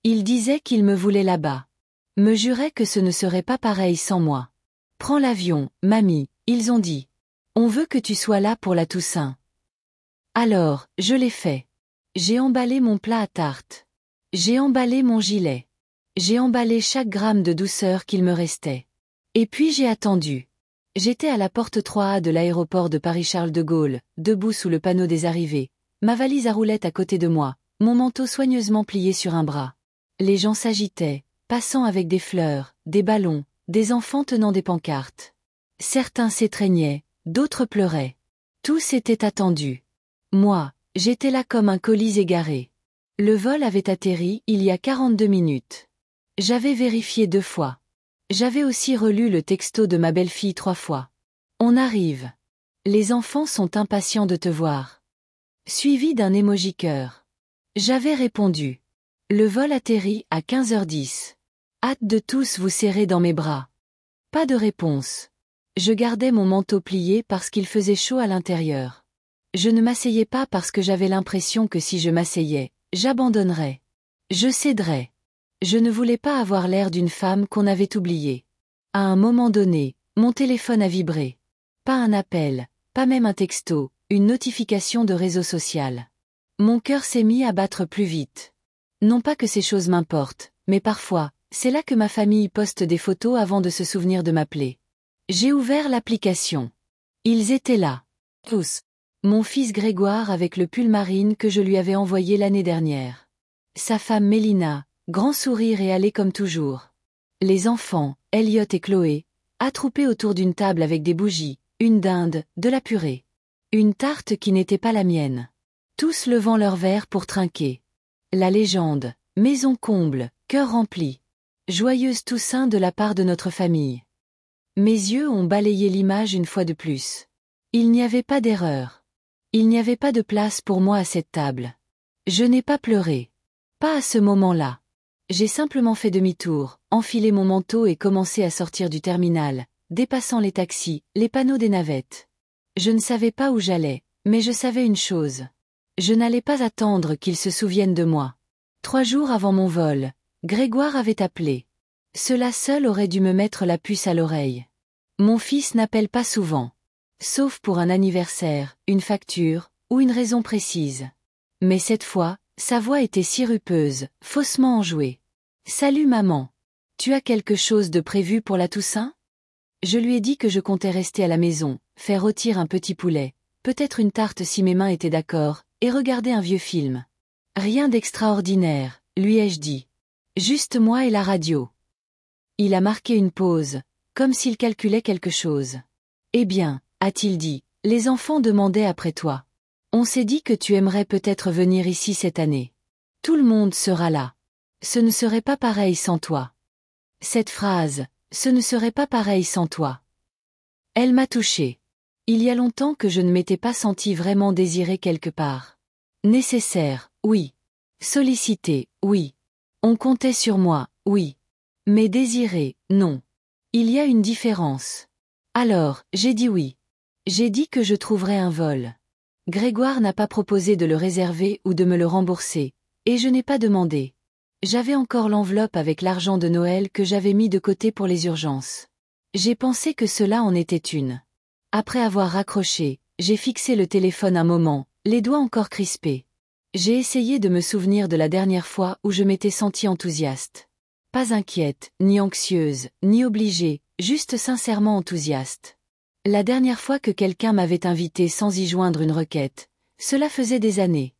Ils disaient qu'ils me voulaient là-bas. Me juraient que ce ne serait pas pareil sans moi. Prends l'avion, mamie, ils ont dit. On veut que tu sois là pour la Toussaint. Alors, je l'ai fait. J'ai emballé mon plat à tarte. J'ai emballé mon gilet. J'ai emballé chaque gramme de douceur qu'il me restait. Et puis j'ai attendu. J'étais à la porte 3A de l'aéroport de Paris-Charles de Gaulle, debout sous le panneau des arrivées, ma valise à roulettes à côté de moi, mon manteau soigneusement plié sur un bras. Les gens s'agitaient, passant avec des fleurs, des ballons, des enfants tenant des pancartes. Certains s'étreignaient, d'autres pleuraient. Tous étaient attendus. Moi, j'étais là comme un colis égaré. Le vol avait atterri il y a 42 minutes. J'avais vérifié 2 fois. J'avais aussi relu le texto de ma belle-fille 3 fois. On arrive. Les enfants sont impatients de te voir. Suivi d'un emoji cœur. J'avais répondu. Le vol atterrit à 15h10. Hâte de tous vous serrer dans mes bras. Pas de réponse. Je gardais mon manteau plié parce qu'il faisait chaud à l'intérieur. Je ne m'asseyais pas parce que j'avais l'impression que si je m'asseyais, j'abandonnerais. Je céderais. Je ne voulais pas avoir l'air d'une femme qu'on avait oubliée. À un moment donné, mon téléphone a vibré. Pas un appel, pas même un texto, une notification de réseau social. Mon cœur s'est mis à battre plus vite. Non pas que ces choses m'importent, mais parfois, c'est là que ma famille poste des photos avant de se souvenir de m'appeler. J'ai ouvert l'application. Ils étaient là. Tous. Mon fils Grégoire avec le pull marine que je lui avais envoyé l'année dernière. Sa femme Mélina, grand sourire et allée comme toujours. Les enfants, Elliot et Chloé, attroupés autour d'une table avec des bougies, une dinde, de la purée. Une tarte qui n'était pas la mienne. Tous levant leurs verres pour trinquer. La légende, maison comble, cœur rempli. Joyeuse Toussaint de la part de notre famille. Mes yeux ont balayé l'image une fois de plus. Il n'y avait pas d'erreur. Il n'y avait pas de place pour moi à cette table. Je n'ai pas pleuré. Pas à ce moment-là. J'ai simplement fait demi-tour, enfilé mon manteau et commencé à sortir du terminal, dépassant les taxis, les panneaux des navettes. Je ne savais pas où j'allais, mais je savais une chose. Je n'allais pas attendre qu'ils se souviennent de moi. 3 jours avant mon vol, Grégoire avait appelé. Cela seul aurait dû me mettre la puce à l'oreille. Mon fils n'appelle pas souvent. Sauf pour un anniversaire, une facture, ou une raison précise. Mais cette fois, sa voix était sirupeuse, faussement enjouée. « Salut maman. Tu as quelque chose de prévu pour la Toussaint ?» Je lui ai dit que je comptais rester à la maison, faire rôtir un petit poulet, peut-être une tarte si mes mains étaient d'accord, et regarder un vieux film. Rien d'extraordinaire, lui ai-je dit. Juste moi et la radio. Il a marqué une pause, comme s'il calculait quelque chose. Eh bien, a-t-il dit, les enfants demandaient après toi. On s'est dit que tu aimerais peut-être venir ici cette année. Tout le monde sera là. Ce ne serait pas pareil sans toi. Cette phrase, ce ne serait pas pareil sans toi. Elle m'a touchée. Il y a longtemps que je ne m'étais pas sentie vraiment désirée quelque part. Nécessaire, oui. Sollicitée, oui. On comptait sur moi, oui. Mais désirée, non. Il y a une différence. Alors, j'ai dit oui. J'ai dit que je trouverais un vol. Grégoire n'a pas proposé de le réserver ou de me le rembourser, et je n'ai pas demandé. J'avais encore l'enveloppe avec l'argent de Noël que j'avais mis de côté pour les urgences. J'ai pensé que cela en était une. Après avoir raccroché, j'ai fixé le téléphone un moment, les doigts encore crispés. J'ai essayé de me souvenir de la dernière fois où je m'étais sentie enthousiaste. Pas inquiète, ni anxieuse, ni obligée, juste sincèrement enthousiaste. La dernière fois que quelqu'un m'avait invité sans y joindre une requête, cela faisait des années.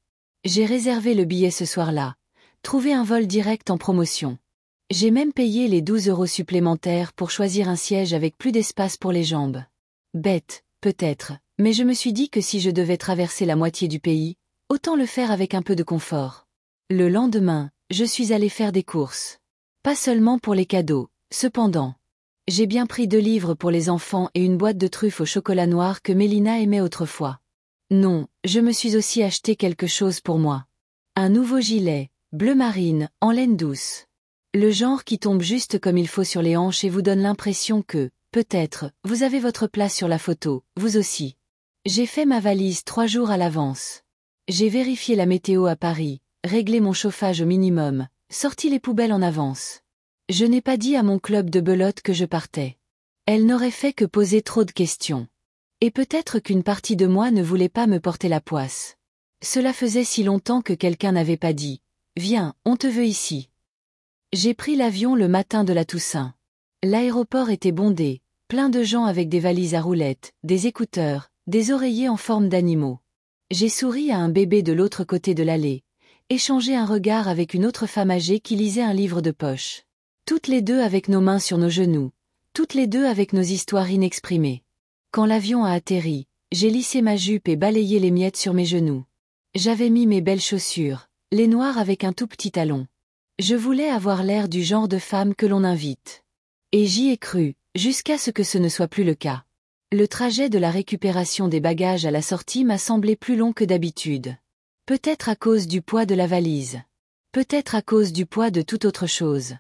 J'ai réservé le billet ce soir-là, trouvé un vol direct en promotion. J'ai même payé les 12 € supplémentaires pour choisir un siège avec plus d'espace pour les jambes. Bête, peut-être, mais je me suis dit que si je devais traverser la moitié du pays, autant le faire avec un peu de confort. Le lendemain, je suis allée faire des courses. Pas seulement pour les cadeaux, cependant. J'ai bien pris 2 livres pour les enfants et une boîte de truffes au chocolat noir que Mélina aimait autrefois. Non, je me suis aussi acheté quelque chose pour moi. Un nouveau gilet, bleu marine, en laine douce. Le genre qui tombe juste comme il faut sur les hanches et vous donne l'impression que, peut-être, vous avez votre place sur la photo, vous aussi. J'ai fait ma valise 3 jours à l'avance. J'ai vérifié la météo à Paris, réglé mon chauffage au minimum, sorti les poubelles en avance. Je n'ai pas dit à mon club de belote que je partais. Elle n'aurait fait que poser trop de questions. Et peut-être qu'une partie de moi ne voulait pas me porter la poisse. Cela faisait si longtemps que quelqu'un n'avait pas dit « Viens, on te veut ici ». J'ai pris l'avion le matin de la Toussaint. L'aéroport était bondé, plein de gens avec des valises à roulettes, des écouteurs, des oreillers en forme d'animaux. J'ai souri à un bébé de l'autre côté de l'allée, échangé un regard avec une autre femme âgée qui lisait un livre de poche. Toutes les deux avec nos mains sur nos genoux, toutes les deux avec nos histoires inexprimées. Quand l'avion a atterri, j'ai lissé ma jupe et balayé les miettes sur mes genoux. J'avais mis mes belles chaussures, les noires avec un tout petit talon. Je voulais avoir l'air du genre de femme que l'on invite. Et j'y ai cru, jusqu'à ce que ce ne soit plus le cas. Le trajet de la récupération des bagages à la sortie m'a semblé plus long que d'habitude. Peut-être à cause du poids de la valise. Peut-être à cause du poids de toute autre chose.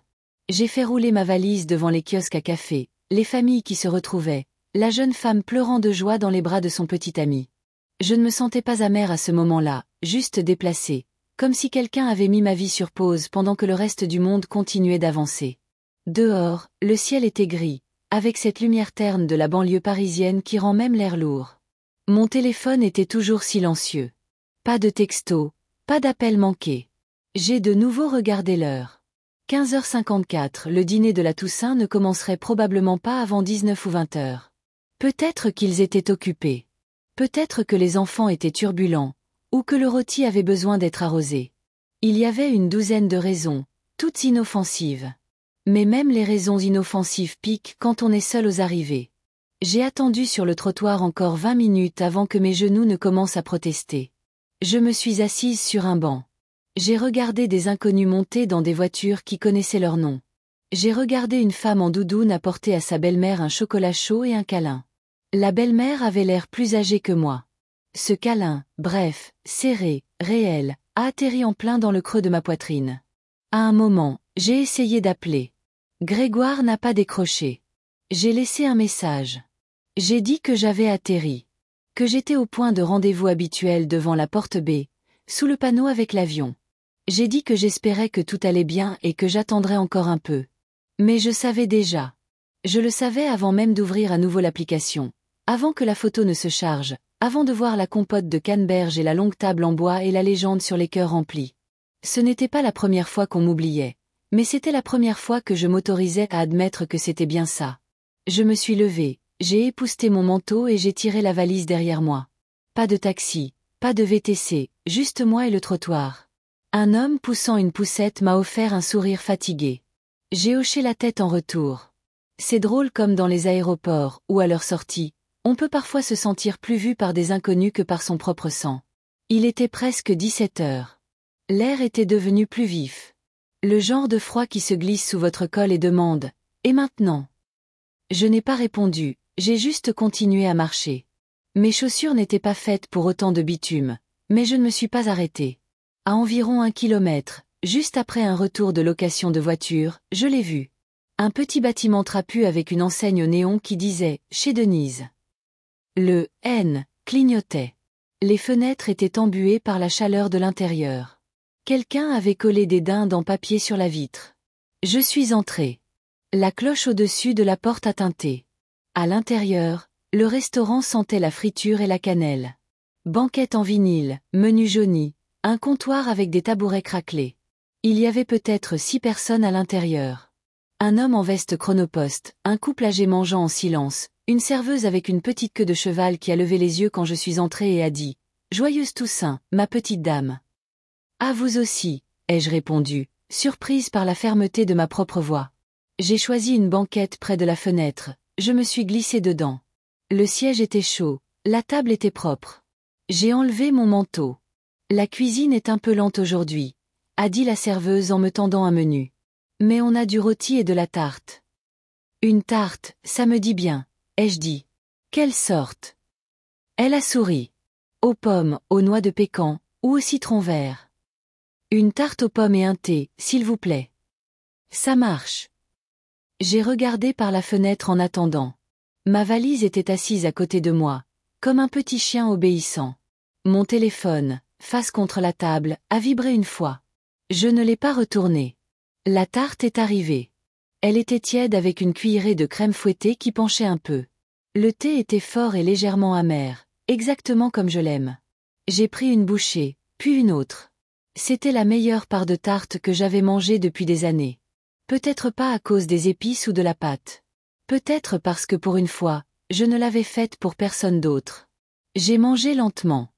J'ai fait rouler ma valise devant les kiosques à café, les familles qui se retrouvaient, la jeune femme pleurant de joie dans les bras de son petit ami. Je ne me sentais pas amère à ce moment-là, juste déplacée, comme si quelqu'un avait mis ma vie sur pause pendant que le reste du monde continuait d'avancer. Dehors, le ciel était gris, avec cette lumière terne de la banlieue parisienne qui rend même l'air lourd. Mon téléphone était toujours silencieux. Pas de texto, pas d'appel manqué. J'ai de nouveau regardé l'heure. 15h54, le dîner de la Toussaint ne commencerait probablement pas avant 19 ou 20h. Peut-être qu'ils étaient occupés. Peut-être que les enfants étaient turbulents, ou que le rôti avait besoin d'être arrosé. Il y avait une douzaine de raisons, toutes inoffensives. Mais même les raisons inoffensives piquent quand on est seul aux arrivées. J'ai attendu sur le trottoir encore 20 minutes avant que mes genoux ne commencent à protester. Je me suis assise sur un banc. J'ai regardé des inconnus monter dans des voitures qui connaissaient leur nom. J'ai regardé une femme en doudoune apporter à sa belle-mère un chocolat chaud et un câlin. La belle-mère avait l'air plus âgée que moi. Ce câlin, bref, serré, réel, a atterri en plein dans le creux de ma poitrine. À un moment, j'ai essayé d'appeler. Grégoire n'a pas décroché. J'ai laissé un message. J'ai dit que j'avais atterri. Que j'étais au point de rendez-vous habituel devant la porte B, sous le panneau avec l'avion. J'ai dit que j'espérais que tout allait bien et que j'attendrais encore un peu. Mais je savais déjà. Je le savais avant même d'ouvrir à nouveau l'application, avant que la photo ne se charge, avant de voir la compote de canneberge et la longue table en bois et la légende sur les cœurs remplis. Ce n'était pas la première fois qu'on m'oubliait, mais c'était la première fois que je m'autorisais à admettre que c'était bien ça. Je me suis levée, j'ai épousseté mon manteau et j'ai tiré la valise derrière moi. Pas de taxi, pas de VTC, juste moi et le trottoir. Un homme poussant une poussette m'a offert un sourire fatigué. J'ai hoché la tête en retour. C'est drôle comme dans les aéroports, ou à leur sortie, on peut parfois se sentir plus vu par des inconnus que par son propre sang. Il était presque 17 heures. L'air était devenu plus vif. Le genre de froid qui se glisse sous votre col et demande « Et maintenant ?» Je n'ai pas répondu, j'ai juste continué à marcher. Mes chaussures n'étaient pas faites pour autant de bitume, mais je ne me suis pas arrêtée. À environ 1 kilomètre, juste après un retour de location de voiture, je l'ai vu. Un petit bâtiment trapu avec une enseigne au néon qui disait « Chez Denise ». Le « N » clignotait. Les fenêtres étaient embuées par la chaleur de l'intérieur. Quelqu'un avait collé des dindes en papier sur la vitre. Je suis entrée. La cloche au-dessus de la porte a tinté. À l'intérieur, le restaurant sentait la friture et la cannelle. Banquette en vinyle, menu jauni, un comptoir avec des tabourets craquelés. Il y avait peut-être 6 personnes à l'intérieur. Un homme en veste chronopost, un couple âgé mangeant en silence, une serveuse avec une petite queue de cheval qui a levé les yeux quand je suis entrée et a dit « Joyeuse Toussaint, ma petite dame ». « À vous aussi », ai-je répondu, surprise par la fermeté de ma propre voix. J'ai choisi une banquette près de la fenêtre, je me suis glissée dedans. Le siège était chaud, la table était propre. J'ai enlevé mon manteau. La cuisine est un peu lente aujourd'hui, a dit la serveuse en me tendant un menu. Mais on a du rôti et de la tarte. Une tarte, ça me dit bien, ai-je dit. Quelle sorte? Elle a souri. Aux pommes, aux noix de pécan, ou au citron vert. Une tarte aux pommes et un thé, s'il vous plaît. Ça marche. J'ai regardé par la fenêtre en attendant. Ma valise était assise à côté de moi, comme un petit chien obéissant. Mon téléphone, face contre la table, a vibré une fois. Je ne l'ai pas retourné. La tarte est arrivée. Elle était tiède avec une cuillerée de crème fouettée qui penchait un peu. Le thé était fort et légèrement amer, exactement comme je l'aime. J'ai pris une bouchée, puis une autre. C'était la meilleure part de tarte que j'avais mangée depuis des années. Peut-être pas à cause des épices ou de la pâte. Peut-être parce que pour une fois, je ne l'avais faite pour personne d'autre. J'ai mangé lentement.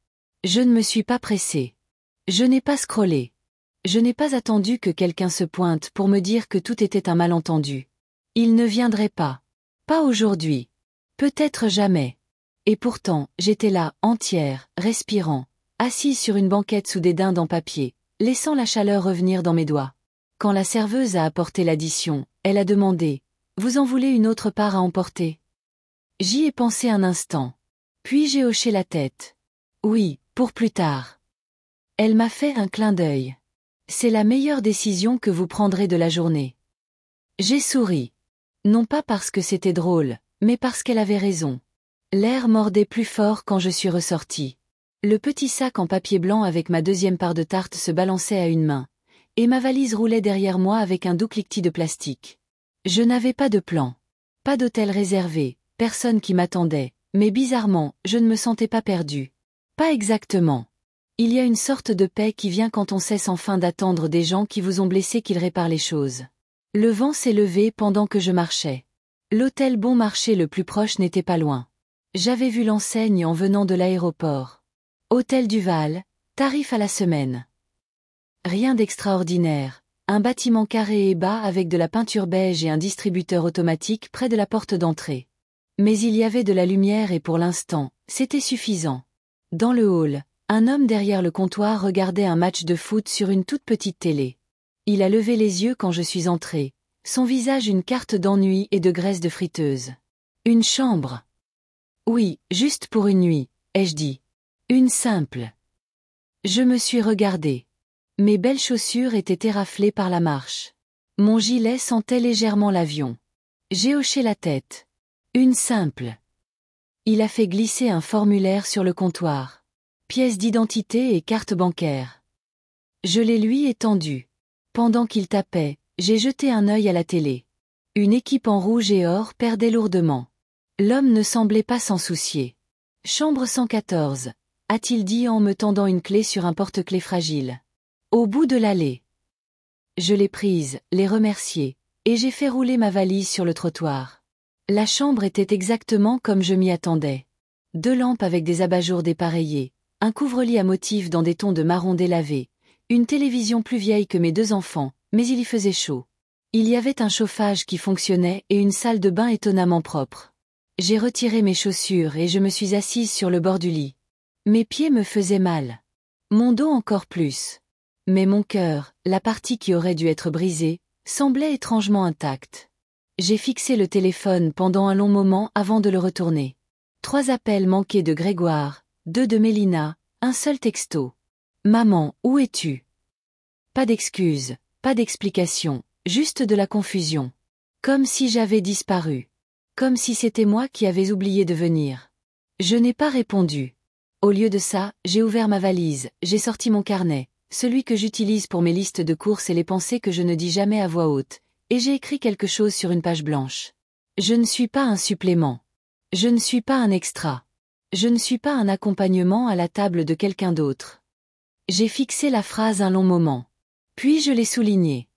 Je ne me suis pas pressée. Je n'ai pas scrollé. Je n'ai pas attendu que quelqu'un se pointe pour me dire que tout était un malentendu. Il ne viendrait pas. Pas aujourd'hui. Peut-être jamais. Et pourtant, j'étais là, entière, respirant, assise sur une banquette sous des dindes en papier, laissant la chaleur revenir dans mes doigts. Quand la serveuse a apporté l'addition, elle a demandé « Vous en voulez une autre part à emporter ?» J'y ai pensé un instant. Puis j'ai hoché la tête. Oui, pour plus tard. Elle m'a fait un clin d'œil. C'est la meilleure décision que vous prendrez de la journée. J'ai souri. Non pas parce que c'était drôle, mais parce qu'elle avait raison. L'air mordait plus fort quand je suis ressortie. Le petit sac en papier blanc avec ma deuxième part de tarte se balançait à une main, et ma valise roulait derrière moi avec un doux cliquetis de plastique. Je n'avais pas de plan. Pas d'hôtel réservé, personne qui m'attendait, mais bizarrement, je ne me sentais pas perdue. Pas exactement. Il y a une sorte de paix qui vient quand on cesse enfin d'attendre des gens qui vous ont blessé qu'ils réparent les choses. Le vent s'est levé pendant que je marchais. L'hôtel Bon Marché le plus proche n'était pas loin. J'avais vu l'enseigne en venant de l'aéroport. Hôtel Duval, tarif à la semaine. Rien d'extraordinaire, un bâtiment carré et bas avec de la peinture beige et un distributeur automatique près de la porte d'entrée. Mais il y avait de la lumière et pour l'instant, c'était suffisant. Dans le hall, un homme derrière le comptoir regardait un match de foot sur une toute petite télé. Il a levé les yeux quand je suis entrée, son visage une carte d'ennui et de graisse de friteuse. Une chambre. Oui, juste pour une nuit, ai-je dit. Une simple. Je me suis regardée. Mes belles chaussures étaient éraflées par la marche. Mon gilet sentait légèrement l'avion. J'ai hoché la tête. Une simple. Il a fait glisser un formulaire sur le comptoir. Pièce d'identité et carte bancaire. Je l'ai lui étendue. Pendant qu'il tapait, j'ai jeté un œil à la télé. Une équipe en rouge et or perdait lourdement. L'homme ne semblait pas s'en soucier. Chambre 114, a-t-il dit en me tendant une clé sur un porte-clés fragile. Au bout de l'allée. Je l'ai prise, l'ai remercié, et j'ai fait rouler ma valise sur le trottoir. La chambre était exactement comme je m'y attendais. 2 lampes avec des abat-jours dépareillés, un couvre-lit à motifs dans des tons de marron délavé, une télévision plus vieille que mes 2 enfants, mais il y faisait chaud. Il y avait un chauffage qui fonctionnait et une salle de bain étonnamment propre. J'ai retiré mes chaussures et je me suis assise sur le bord du lit. Mes pieds me faisaient mal. Mon dos encore plus. Mais mon cœur, la partie qui aurait dû être brisée, semblait étrangement intacte. J'ai fixé le téléphone pendant un long moment avant de le retourner. 3 appels manqués de Grégoire, 2 de Mélina, un seul texto. Maman, où es-tu? Pas d'excuses, pas d'explication, juste de la confusion. Comme si j'avais disparu. Comme si c'était moi qui avais oublié de venir. Je n'ai pas répondu. Au lieu de ça, j'ai ouvert ma valise, j'ai sorti mon carnet, celui que j'utilise pour mes listes de courses et les pensées que je ne dis jamais à voix haute, et j'ai écrit quelque chose sur une page blanche. Je ne suis pas un supplément. Je ne suis pas un extra. Je ne suis pas un accompagnement à la table de quelqu'un d'autre. J'ai fixé la phrase un long moment. Puis je l'ai soulignée.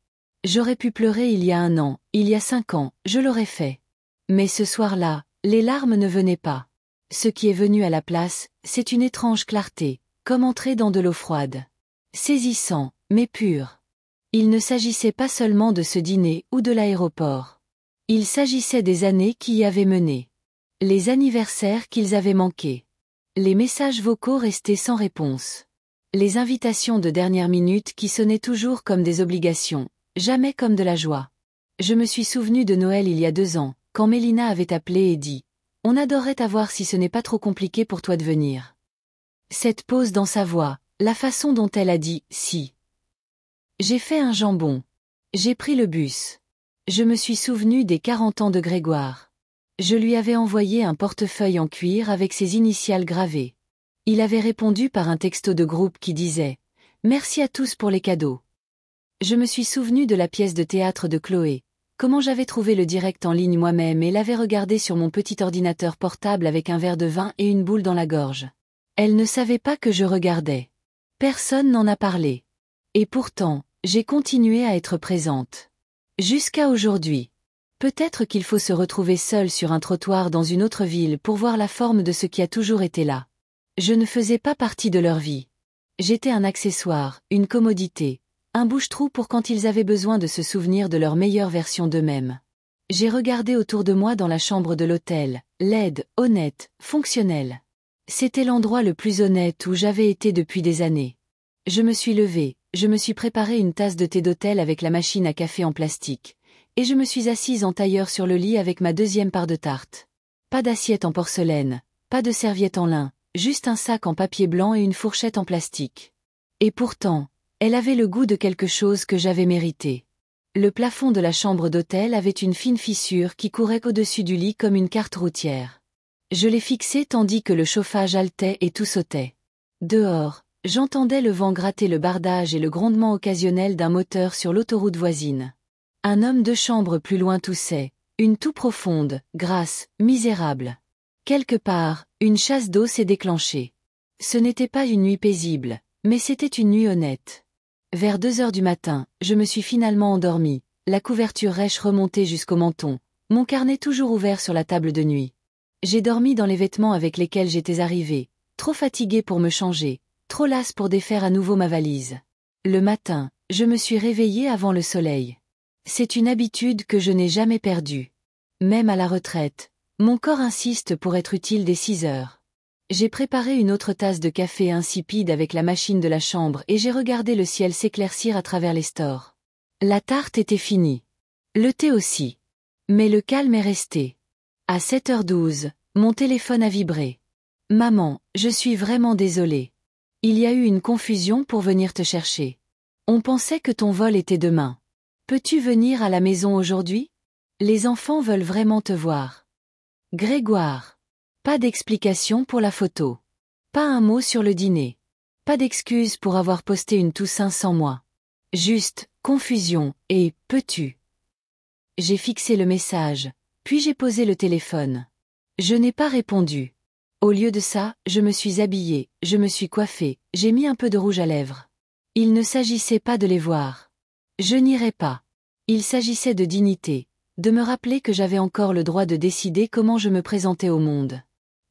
J'aurais pu pleurer il y a 1 an, il y a 5 ans, je l'aurais fait. Mais ce soir-là, les larmes ne venaient pas. Ce qui est venu à la place, c'est une étrange clarté, comme entrer dans de l'eau froide. Saisissant, mais pur. Il ne s'agissait pas seulement de ce dîner ou de l'aéroport. Il s'agissait des années qui y avaient mené. Les anniversaires qu'ils avaient manqués. Les messages vocaux restés sans réponse. Les invitations de dernière minute qui sonnaient toujours comme des obligations, jamais comme de la joie. Je me suis souvenu de Noël il y a 2 ans, quand Mélina avait appelé et dit « On adorerait t'avoir si ce n'est pas trop compliqué pour toi de venir. » Cette pause dans sa voix, la façon dont elle a dit « si ». J'ai fait un jambon. J'ai pris le bus. Je me suis souvenu des 40 ans de Grégoire. Je lui avais envoyé un portefeuille en cuir avec ses initiales gravées. Il avait répondu par un texto de groupe qui disait « Merci à tous pour les cadeaux. Je me suis souvenu de la pièce de théâtre de Chloé, comment j'avais trouvé le direct en ligne moi-même et l'avais regardé sur mon petit ordinateur portable avec un verre de vin et une boule dans la gorge. Elle ne savait pas que je regardais. Personne n'en a parlé. Et pourtant, j'ai continué à être présente. Jusqu'à aujourd'hui. Peut-être qu'il faut se retrouver seul sur un trottoir dans une autre ville pour voir la forme de ce qui a toujours été là. Je ne faisais pas partie de leur vie. J'étais un accessoire, une commodité, un bouche-trou pour quand ils avaient besoin de se souvenir de leur meilleure version d'eux-mêmes. J'ai regardé autour de moi dans la chambre de l'hôtel, laide, honnête, fonctionnelle. C'était l'endroit le plus honnête où j'avais été depuis des années. Je me suis levée, je me suis préparé une tasse de thé d'hôtel avec la machine à café en plastique, et je me suis assise en tailleur sur le lit avec ma deuxième part de tarte. Pas d'assiette en porcelaine, pas de serviette en lin, juste un sac en papier blanc et une fourchette en plastique. Et pourtant, elle avait le goût de quelque chose que j'avais mérité. Le plafond de la chambre d'hôtel avait une fine fissure qui courait au-dessus du lit comme une carte routière. Je l'ai fixée tandis que le chauffage haletait et tout sautait. Dehors, j'entendais le vent gratter le bardage et le grondement occasionnel d'un moteur sur l'autoroute voisine. Un homme de chambre plus loin toussait, une toux profonde, grasse, misérable. Quelque part, une chasse d'eau s'est déclenchée. Ce n'était pas une nuit paisible, mais c'était une nuit honnête. Vers 2 heures du matin, je me suis finalement endormie, la couverture rêche remontée jusqu'au menton, mon carnet toujours ouvert sur la table de nuit. J'ai dormi dans les vêtements avec lesquels j'étais arrivée, trop fatiguée pour me changer, trop lasse pour défaire à nouveau ma valise. Le matin, je me suis réveillée avant le soleil. C'est une habitude que je n'ai jamais perdue. Même à la retraite, mon corps insiste pour être utile dès 6 heures. J'ai préparé une autre tasse de café insipide avec la machine de la chambre et j'ai regardé le ciel s'éclaircir à travers les stores. La tarte était finie. Le thé aussi. Mais le calme est resté. À 7h12, mon téléphone a vibré. Maman, je suis vraiment désolée. Il y a eu une confusion pour venir te chercher. On pensait que ton vol était demain. Peux-tu venir à la maison aujourd'hui? Les enfants veulent vraiment te voir. Grégoire. Pas d'explication pour la photo. Pas un mot sur le dîner. Pas d'excuse pour avoir posté une Toussaint sans moi. Juste, confusion, et « peux-tu ». J'ai fixé le message, puis j'ai posé le téléphone. Je n'ai pas répondu. Au lieu de ça, je me suis habillée, je me suis coiffée, j'ai mis un peu de rouge à lèvres. Il ne s'agissait pas de les voir. Je n'irai pas. Il s'agissait de dignité, de me rappeler que j'avais encore le droit de décider comment je me présentais au monde.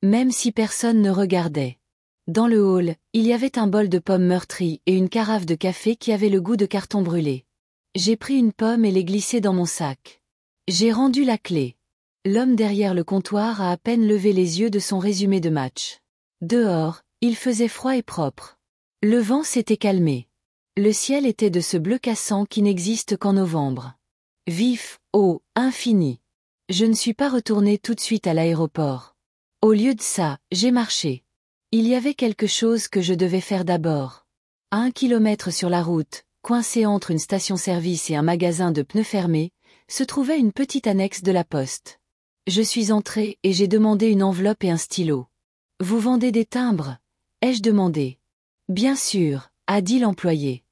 Même si personne ne regardait. Dans le hall, il y avait un bol de pommes meurtries et une carafe de café qui avait le goût de carton brûlé. J'ai pris une pomme et l'ai glissée dans mon sac. J'ai rendu la clé. L'homme derrière le comptoir a à peine levé les yeux de son résumé de match. Dehors, il faisait froid et propre. Le vent s'était calmé. Le ciel était de ce bleu cassant qui n'existe qu'en novembre. Vif, haut, infini. Je ne suis pas retournée tout de suite à l'aéroport. Au lieu de ça, j'ai marché. Il y avait quelque chose que je devais faire d'abord. À 1 kilomètre sur la route, coincé entre une station-service et un magasin de pneus fermés, se trouvait une petite annexe de la poste. Je suis entrée et j'ai demandé une enveloppe et un stylo. « Vous vendez des timbres ?» ai-je demandé. « Bien sûr », a dit l'employé.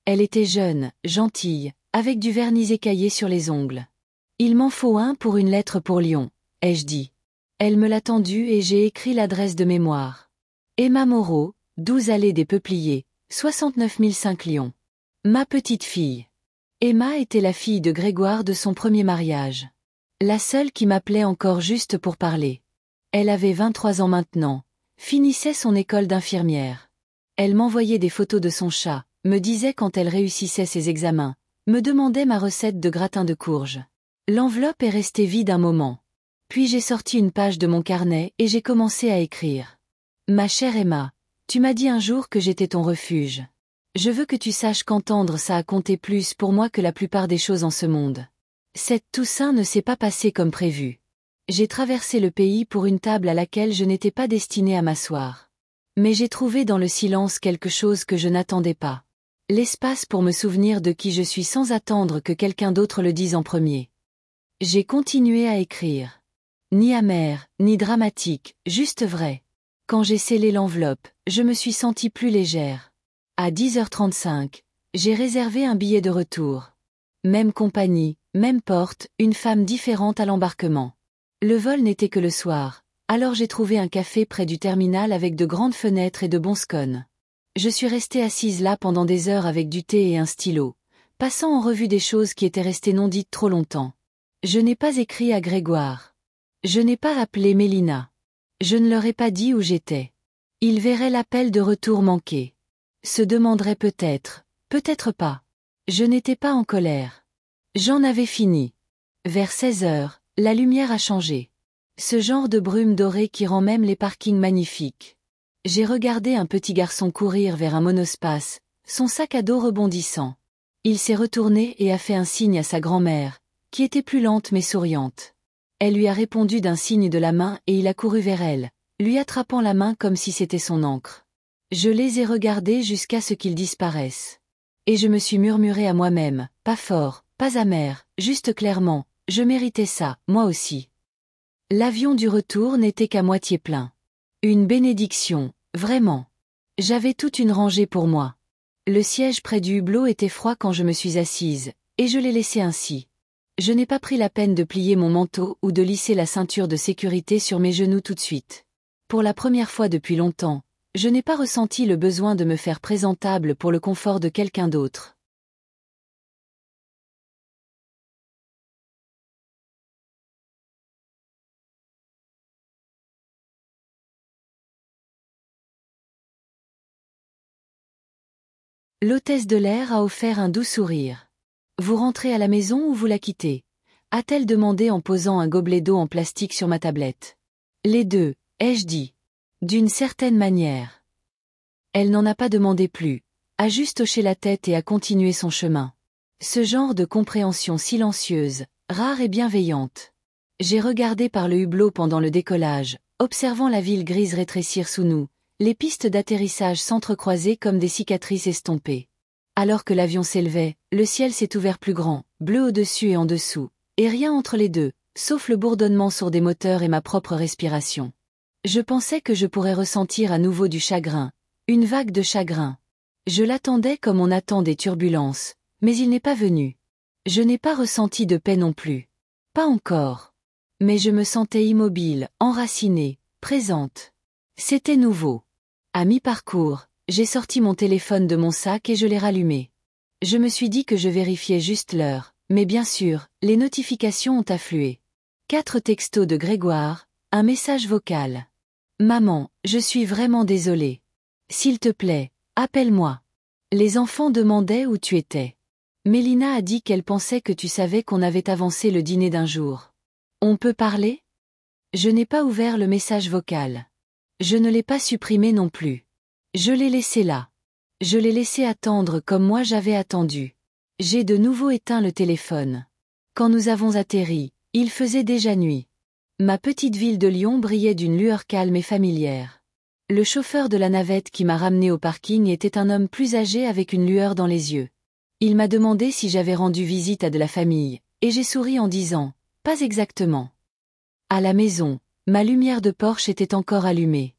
Elle était jeune, gentille, avec du vernis écaillé sur les ongles. « Il m'en faut un pour une lettre pour Lyon », ai-je dit. Elle me l'a tendu et j'ai écrit l'adresse de mémoire. Emma Moreau, 12 allée des Peupliers, 69 005 Lyon. Ma petite fille. Emma était la fille de Grégoire de son premier mariage. La seule qui m'appelait encore juste pour parler. Elle avait 23 ans maintenant, finissait son école d'infirmière. Elle m'envoyait des photos de son chat, me disait quand elle réussissait ses examens, me demandait ma recette de gratin de courge. L'enveloppe est restée vide un moment. Puis j'ai sorti une page de mon carnet et j'ai commencé à écrire. Ma chère Emma, tu m'as dit un jour que j'étais ton refuge. Je veux que tu saches qu'entendre ça a compté plus pour moi que la plupart des choses en ce monde. Cette Toussaint ne s'est pas passée comme prévu. J'ai traversé le pays pour une table à laquelle je n'étais pas destinée à m'asseoir. Mais j'ai trouvé dans le silence quelque chose que je n'attendais pas. L'espace pour me souvenir de qui je suis sans attendre que quelqu'un d'autre le dise en premier. J'ai continué à écrire. Ni amer, ni dramatique, juste vrai. Quand j'ai scellé l'enveloppe, je me suis sentie plus légère. À 10h35, J'ai réservé un billet de retour. Même compagnie, même porte, une femme différente à l'embarquement. Le vol n'était que le soir, alors j'ai trouvé un café près du terminal avec de grandes fenêtres et de bons scones. Je suis restée assise là pendant des heures avec du thé et un stylo, passant en revue des choses qui étaient restées non dites trop longtemps. Je n'ai pas écrit à Grégoire. Je n'ai pas appelé Mélina. Je ne leur ai pas dit où j'étais. Ils verraient l'appel de retour manqué. Se demanderaient peut-être, peut-être pas. Je n'étais pas en colère. J'en avais fini. Vers 16 heures, la lumière a changé. Ce genre de brume dorée qui rend même les parkings magnifiques. J'ai regardé un petit garçon courir vers un monospace, son sac à dos rebondissant. Il s'est retourné et a fait un signe à sa grand-mère, qui était plus lente mais souriante. Elle lui a répondu d'un signe de la main et il a couru vers elle, lui attrapant la main comme si c'était son encre. Je les ai regardés jusqu'à ce qu'ils disparaissent. Et je me suis murmuré à moi-même, pas fort, pas amer, juste clairement, je méritais ça, moi aussi. L'avion du retour n'était qu'à moitié plein. Une bénédiction, vraiment. J'avais toute une rangée pour moi. Le siège près du hublot était froid quand je me suis assise, et je l'ai laissé ainsi. Je n'ai pas pris la peine de plier mon manteau ou de lisser la ceinture de sécurité sur mes genoux tout de suite. Pour la première fois depuis longtemps, je n'ai pas ressenti le besoin de me faire présentable pour le confort de quelqu'un d'autre. L'hôtesse de l'air a offert un doux sourire. Vous rentrez à la maison ou vous la quittez? A-t-elle demandé en posant un gobelet d'eau en plastique sur ma tablette. Les deux, ai-je dit. D'une certaine manière. Elle n'en a pas demandé plus, a juste hoché la tête et a continué son chemin. Ce genre de compréhension silencieuse, rare et bienveillante. J'ai regardé par le hublot pendant le décollage, observant la ville grise rétrécir sous nous, les pistes d'atterrissage s'entrecroiser comme des cicatrices estompées. Alors que l'avion s'élevait, le ciel s'est ouvert plus grand, bleu au-dessus et en dessous, et rien entre les deux, sauf le bourdonnement sourd des moteurs et ma propre respiration. Je pensais que je pourrais ressentir à nouveau du chagrin, une vague de chagrin. Je l'attendais comme on attend des turbulences, mais il n'est pas venu. Je n'ai pas ressenti de paix non plus. Pas encore. Mais je me sentais immobile, enracinée, présente. C'était nouveau. À mi-parcours, j'ai sorti mon téléphone de mon sac et je l'ai rallumé. Je me suis dit que je vérifiais juste l'heure, mais bien sûr, les notifications ont afflué. 4 textos de Grégoire, un message vocal. Maman, je suis vraiment désolée. S'il te plaît, appelle-moi. Les enfants demandaient où tu étais. Mélina a dit qu'elle pensait que tu savais qu'on avait avancé le dîner d'un jour. On peut parler? Je n'ai pas ouvert le message vocal. Je ne l'ai pas supprimé non plus. Je l'ai laissé là. Je l'ai laissé attendre comme moi j'avais attendu. J'ai de nouveau éteint le téléphone. Quand nous avons atterri, il faisait déjà nuit. Ma petite ville de Lyon brillait d'une lueur calme et familière. Le chauffeur de la navette qui m'a ramené au parking était un homme plus âgé avec une lueur dans les yeux. Il m'a demandé si j'avais rendu visite à de la famille, et j'ai souri en disant « Pas exactement ». À la maison, ma lumière de Porsche était encore allumée.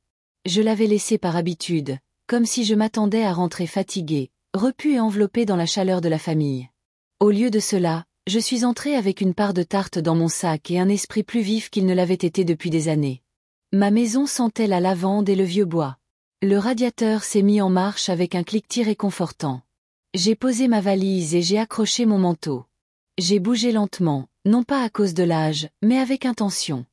Je l'avais laissée par habitude, comme si je m'attendais à rentrer fatiguée, repue et enveloppée dans la chaleur de la famille. Au lieu de cela, je suis entrée avec une part de tarte dans mon sac et un esprit plus vif qu'il ne l'avait été depuis des années. Ma maison sentait la lavande et le vieux bois. Le radiateur s'est mis en marche avec un cliquetis réconfortant. J'ai posé ma valise et j'ai accroché mon manteau. J'ai bougé lentement, non pas à cause de l'âge, mais avec intention.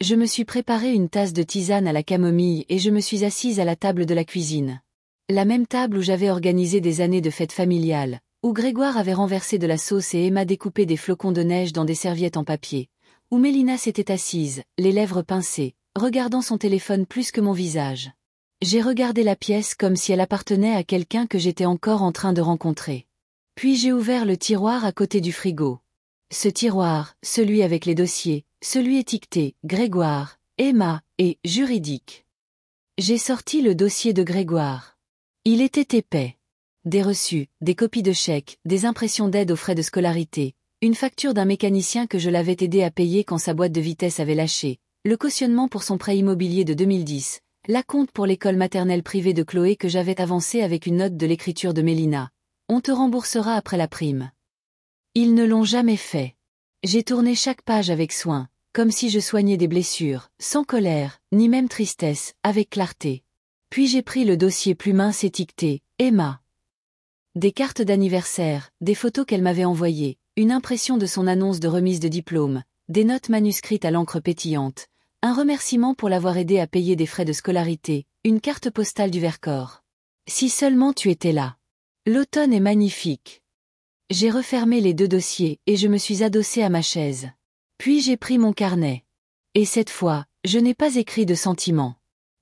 Je me suis préparé une tasse de tisane à la camomille et je me suis assise à la table de la cuisine. La même table où j'avais organisé des années de fêtes familiales, où Grégoire avait renversé de la sauce et Emma découpé des flocons de neige dans des serviettes en papier, où Mélina s'était assise, les lèvres pincées, regardant son téléphone plus que mon visage. J'ai regardé la pièce comme si elle appartenait à quelqu'un que j'étais encore en train de rencontrer. Puis j'ai ouvert le tiroir à côté du frigo. Ce tiroir, celui avec les dossiers, celui étiqueté « Grégoire », Emma et « Juridique ». J'ai sorti le dossier de Grégoire. Il était épais. Des reçus, des copies de chèques, des impressions d'aide aux frais de scolarité, une facture d'un mécanicien que je l'avais aidé à payer quand sa boîte de vitesse avait lâché, le cautionnement pour son prêt immobilier de 2010, l'acompte pour l'école maternelle privée de Chloé que j'avais avancé avec une note de l'écriture de Mélina, on te remboursera après la prime. Ils ne l'ont jamais fait. J'ai tourné chaque page avec soin, comme si je soignais des blessures, sans colère, ni même tristesse, avec clarté. Puis j'ai pris le dossier plus mince étiqueté, Emma. Des cartes d'anniversaire, des photos qu'elle m'avait envoyées, une impression de son annonce de remise de diplôme, des notes manuscrites à l'encre pétillante, un remerciement pour l'avoir aidé à payer des frais de scolarité, une carte postale du Vercors. Si seulement tu étais là. L'automne est magnifique. J'ai refermé les 2 dossiers et je me suis adossée à ma chaise. Puis j'ai pris mon carnet. Et cette fois, je n'ai pas écrit de sentiments.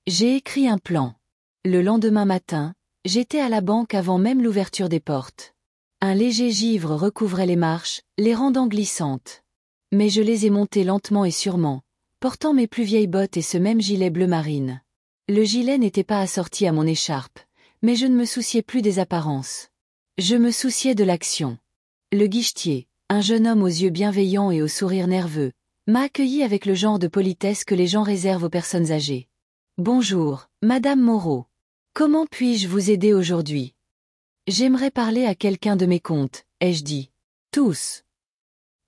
J'ai écrit un plan. Le lendemain matin, j'étais à la banque avant même l'ouverture des portes. Un léger givre recouvrait les marches, les rendant glissantes. Mais je les ai montées lentement et sûrement, portant mes plus vieilles bottes et ce même gilet bleu marine. Le gilet n'était pas assorti à mon écharpe, mais je ne me souciais plus des apparences. Je me souciais de l'action. Le guichetier, un jeune homme aux yeux bienveillants et au sourire nerveux, m'a accueilli avec le genre de politesse que les gens réservent aux personnes âgées. « Bonjour, Madame Moreau. Comment puis-je vous aider aujourd'hui ? J'aimerais parler à quelqu'un de mes comptes, ai-je dit. Tous.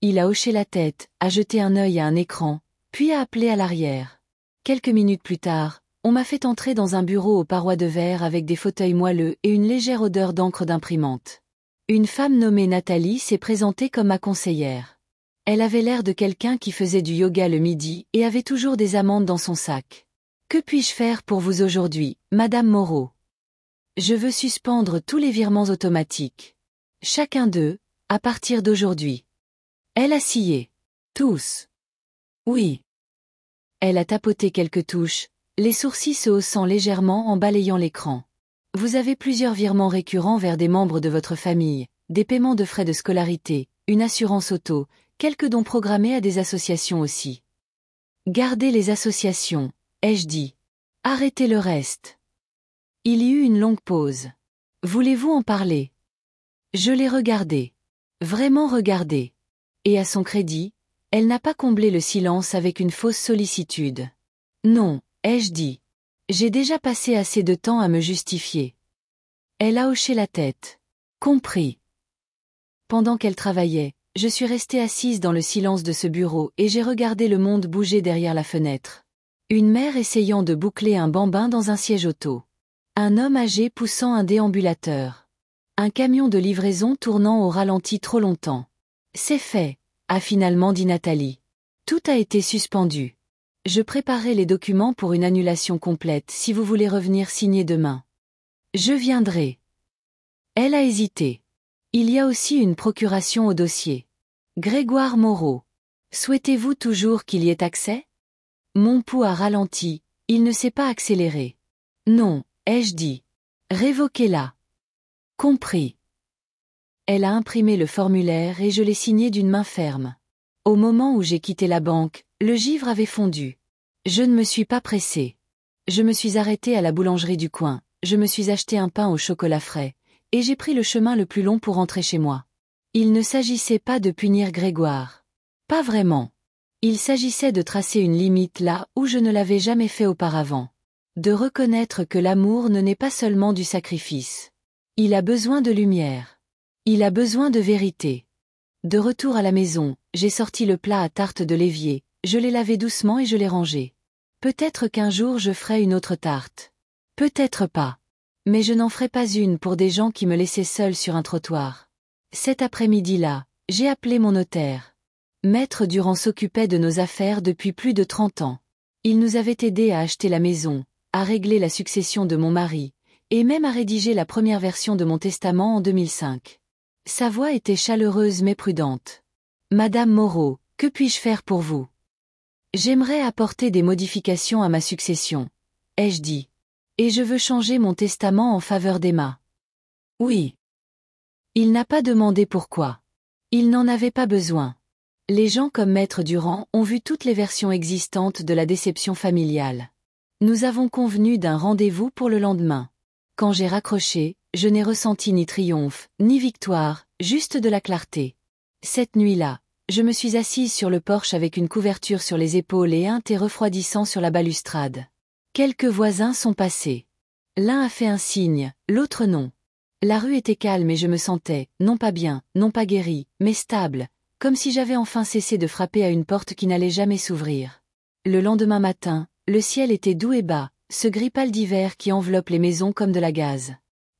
Il a hoché la tête, a jeté un œil à un écran, puis a appelé à l'arrière. Quelques minutes plus tard, on m'a fait entrer dans un bureau aux parois de verre avec des fauteuils moelleux et une légère odeur d'encre d'imprimante. Une femme nommée Nathalie s'est présentée comme ma conseillère. Elle avait l'air de quelqu'un qui faisait du yoga le midi et avait toujours des amandes dans son sac. Que puis-je faire pour vous aujourd'hui, Madame Moreau ? Je veux suspendre tous les virements automatiques. Chacun d'eux, à partir d'aujourd'hui. Elle a scié. Tous. Oui. Elle a tapoté quelques touches, les sourcils se haussant légèrement en balayant l'écran. Vous avez plusieurs virements récurrents vers des membres de votre famille, des paiements de frais de scolarité, une assurance auto, quelques dons programmés à des associations aussi. Gardez les associations, ai-je dit. Arrêtez le reste. Il y eut une longue pause. Voulez-vous en parler ? Je l'ai regardée. Vraiment regardée. Et à son crédit, elle n'a pas comblé le silence avec une fausse sollicitude. Non, ai-je dit. J'ai déjà passé assez de temps à me justifier. Elle a hoché la tête. Compris. Pendant qu'elle travaillait, je suis restée assise dans le silence de ce bureau et j'ai regardé le monde bouger derrière la fenêtre. Une mère essayant de boucler un bambin dans un siège auto. Un homme âgé poussant un déambulateur. Un camion de livraison tournant au ralenti trop longtemps. C'est fait, a finalement dit Nathalie. Tout a été suspendu. Je préparerai les documents pour une annulation complète si vous voulez revenir signer demain. Je viendrai. Elle a hésité. Il y a aussi une procuration au dossier. Grégoire Moreau. Souhaitez-vous toujours qu'il y ait accès ? Mon pouls a ralenti, il ne s'est pas accéléré. Non, ai-je dit. Révoquez-la. Compris. Elle a imprimé le formulaire et je l'ai signé d'une main ferme. Au moment où j'ai quitté la banque, le givre avait fondu. Je ne me suis pas pressée. Je me suis arrêtée à la boulangerie du coin, je me suis acheté un pain au chocolat frais, et j'ai pris le chemin le plus long pour rentrer chez moi. Il ne s'agissait pas de punir Grégoire. Pas vraiment. Il s'agissait de tracer une limite là où je ne l'avais jamais fait auparavant. De reconnaître que l'amour ne naît pas seulement du sacrifice. Il a besoin de lumière. Il a besoin de vérité. De retour à la maison, j'ai sorti le plat à tarte de l'évier, je l'ai lavé doucement et je l'ai rangé. Peut-être qu'un jour je ferai une autre tarte. Peut-être pas. Mais je n'en ferai pas une pour des gens qui me laissaient seule sur un trottoir. Cet après-midi-là, j'ai appelé mon notaire. Maître Durand s'occupait de nos affaires depuis plus de 30 ans. Il nous avait aidés à acheter la maison, à régler la succession de mon mari, et même à rédiger la première version de mon testament en 2005. Sa voix était chaleureuse mais prudente. Madame Moreau, que puis-je faire pour vous ? J'aimerais apporter des modifications à ma succession, ai-je dit. Et je veux changer mon testament en faveur d'Emma. Oui. Il n'a pas demandé pourquoi. Il n'en avait pas besoin. Les gens comme Maître Durand ont vu toutes les versions existantes de la déception familiale. Nous avons convenu d'un rendez-vous pour le lendemain. Quand j'ai raccroché, je n'ai ressenti ni triomphe, ni victoire, juste de la clarté. Cette nuit-là, je me suis assise sur le porche avec une couverture sur les épaules et un thé refroidissant sur la balustrade. Quelques voisins sont passés. L'un a fait un signe, l'autre non. La rue était calme et je me sentais, non pas bien, non pas guérie, mais stable, comme si j'avais enfin cessé de frapper à une porte qui n'allait jamais s'ouvrir. Le lendemain matin, le ciel était doux et bas, ce gris pâle d'hiver qui enveloppe les maisons comme de la gaze.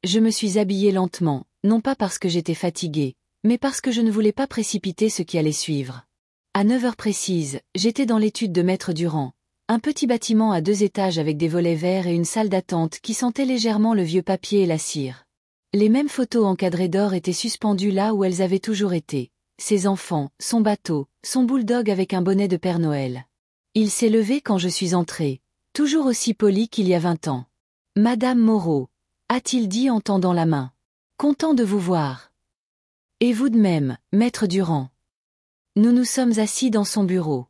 Je me suis habillée lentement, non pas parce que j'étais fatiguée, mais parce que je ne voulais pas précipiter ce qui allait suivre. À 9 heures précises, j'étais dans l'étude de Maître Durand, un petit bâtiment à 2 étages avec des volets verts et une salle d'attente qui sentait légèrement le vieux papier et la cire. Les mêmes photos encadrées d'or étaient suspendues là où elles avaient toujours été. Ses enfants, son bateau, son bulldog avec un bonnet de Père Noël. Il s'est levé quand je suis entrée, toujours aussi poli qu'il y a 20 ans. « Madame Moreau », a-t-il dit en tendant la main. « Content de vous voir. »« Et vous de même, Maître Durand. » Nous nous sommes assis dans son bureau.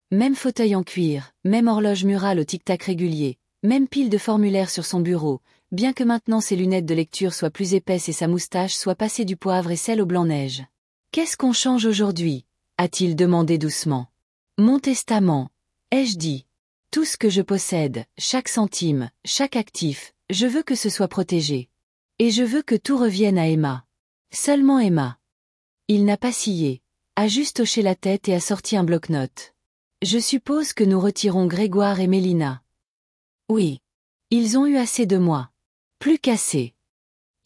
Même fauteuil en cuir, même horloge murale au tic-tac régulier, même pile de formulaires sur son bureau, bien que maintenant ses lunettes de lecture soient plus épaisses et sa moustache soit passée du poivre et sel au blanc-neige. « Qu'est-ce qu'on change aujourd'hui » a-t-il demandé doucement. « Mon testament, ai-je dit. Tout ce que je possède, chaque centime, chaque actif, je veux que ce soit protégé. Et je veux que tout revienne à Emma. Seulement Emma. » Il n'a pas scié, a juste hoché la tête et a sorti un bloc-notes. « Je suppose que nous retirons Grégoire et Mélina. » Oui. Ils ont eu assez de moi. Plus qu'assez.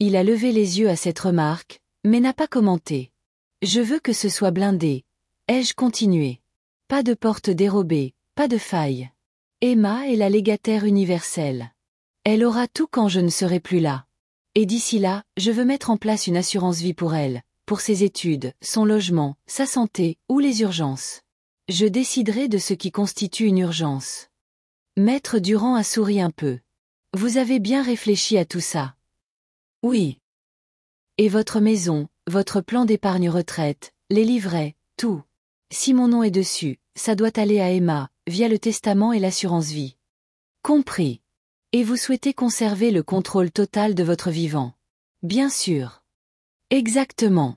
Il a levé les yeux à cette remarque, mais n'a pas commenté. « Je veux que ce soit blindé. » Ai-je continué. Pas de porte dérobée, pas de faille. Emma est la légataire universelle. Elle aura tout quand je ne serai plus là. Et d'ici là, je veux mettre en place une assurance vie pour elle, pour ses études, son logement, sa santé, ou les urgences. Je déciderai de ce qui constitue une urgence. Maître Durand a souri un peu. Vous avez bien réfléchi à tout ça. Oui. Et votre maison, votre plan d'épargne retraite, les livrets, tout. Si mon nom est dessus, ça doit aller à Emma, via le testament et l'assurance vie. Compris. Et vous souhaitez conserver le contrôle total de votre vivant. Bien sûr. Exactement.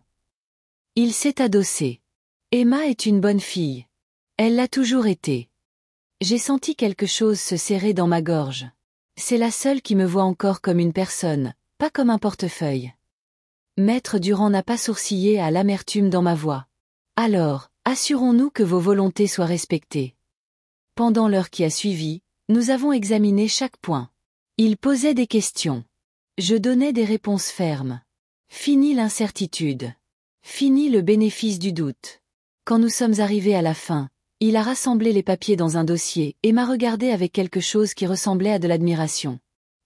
Il s'est adossé. Emma est une bonne fille. Elle l'a toujours été. J'ai senti quelque chose se serrer dans ma gorge. C'est la seule qui me voit encore comme une personne, pas comme un portefeuille. Maître Durand n'a pas sourcillé à l'amertume dans ma voix. Alors, assurons-nous que vos volontés soient respectées. Pendant l'heure qui a suivi, nous avons examiné chaque point. Il posait des questions. Je donnais des réponses fermes. Fini l'incertitude. Fini le bénéfice du doute. Quand nous sommes arrivés à la fin, il a rassemblé les papiers dans un dossier et m'a regardé avec quelque chose qui ressemblait à de l'admiration.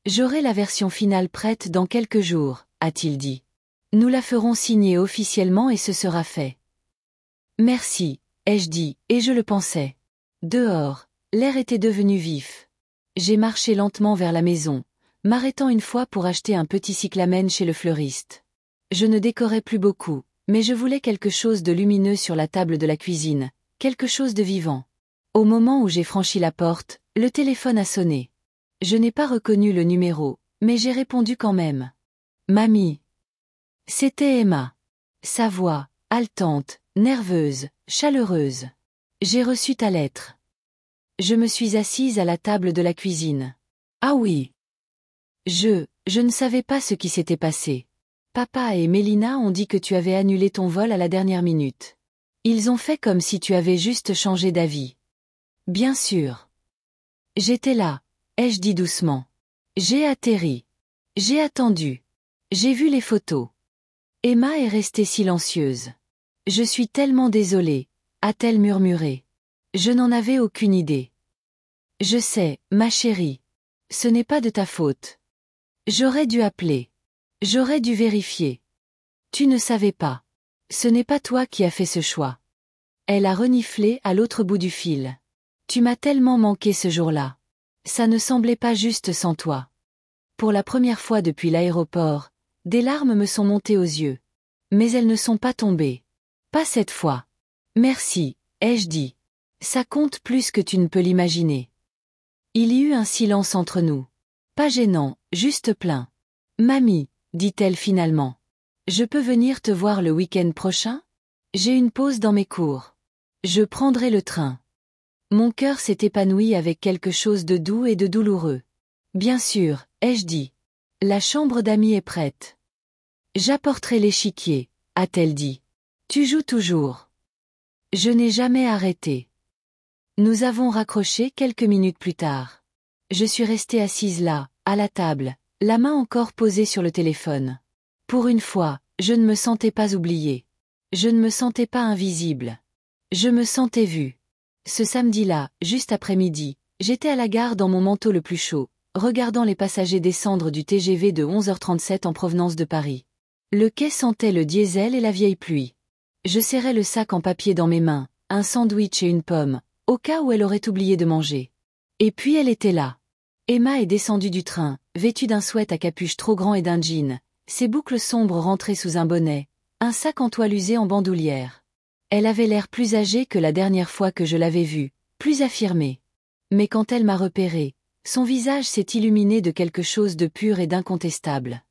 J'aurai la version finale prête dans quelques jours, a-t-il dit. Nous la ferons signer officiellement et ce sera fait. Merci, ai-je dit, et je le pensais. Dehors, l'air était devenu vif. J'ai marché lentement vers la maison, m'arrêtant une fois pour acheter un petit cyclamen chez le fleuriste. Je ne décorais plus beaucoup, mais je voulais quelque chose de lumineux sur la table de la cuisine, quelque chose de vivant. Au moment où j'ai franchi la porte, le téléphone a sonné. Je n'ai pas reconnu le numéro, mais j'ai répondu quand même. Mamie. C'était Emma. Sa voix, haletante, nerveuse, chaleureuse. J'ai reçu ta lettre. Je me suis assise à la table de la cuisine. Ah oui. Je ne savais pas ce qui s'était passé. Papa et Mélina ont dit que tu avais annulé ton vol à la dernière minute. Ils ont fait comme si tu avais juste changé d'avis. Bien sûr. J'étais là, ai-je dit doucement. J'ai atterri. J'ai attendu. J'ai vu les photos. Emma est restée silencieuse. Je suis tellement désolée, a-t-elle murmuré. Je n'en avais aucune idée. Je sais, ma chérie. Ce n'est pas de ta faute. J'aurais dû appeler. J'aurais dû vérifier. Tu ne savais pas. Ce n'est pas toi qui as fait ce choix. Elle a reniflé à l'autre bout du fil. Tu m'as tellement manqué ce jour-là. Ça ne semblait pas juste sans toi. Pour la première fois depuis l'aéroport, des larmes me sont montées aux yeux. Mais elles ne sont pas tombées. Pas cette fois. Merci, ai-je dit. Ça compte plus que tu ne peux l'imaginer. Il y eut un silence entre nous. Pas gênant, juste plein. Mamie, dit-elle finalement. Je peux venir te voir le week-end prochain? J'ai une pause dans mes cours. Je prendrai le train. Mon cœur s'est épanoui avec quelque chose de doux et de douloureux. Bien sûr, ai-je dit. La chambre d'amis est prête. J'apporterai l'échiquier, a-t-elle dit. Tu joues toujours. Je n'ai jamais arrêté. Nous avons raccroché quelques minutes plus tard. Je suis restée assise là, à la table, la main encore posée sur le téléphone. Pour une fois, je ne me sentais pas oubliée. Je ne me sentais pas invisible. Je me sentais vue. Ce samedi-là, juste après-midi, j'étais à la gare dans mon manteau le plus chaud, regardant les passagers descendre du TGV de 11h37 en provenance de Paris. Le quai sentait le diesel et la vieille pluie. Je serrais le sac en papier dans mes mains, un sandwich et une pomme, au cas où elle aurait oublié de manger. Et puis elle était là. Emma est descendue du train, vêtue d'un sweat à capuche trop grand et d'un jean, ses boucles sombres rentrées sous un bonnet, un sac en toile usé en bandoulière. Elle avait l'air plus âgée que la dernière fois que je l'avais vue, plus affirmée. Mais quand elle m'a repéré, son visage s'est illuminé de quelque chose de pur et d'incontestable.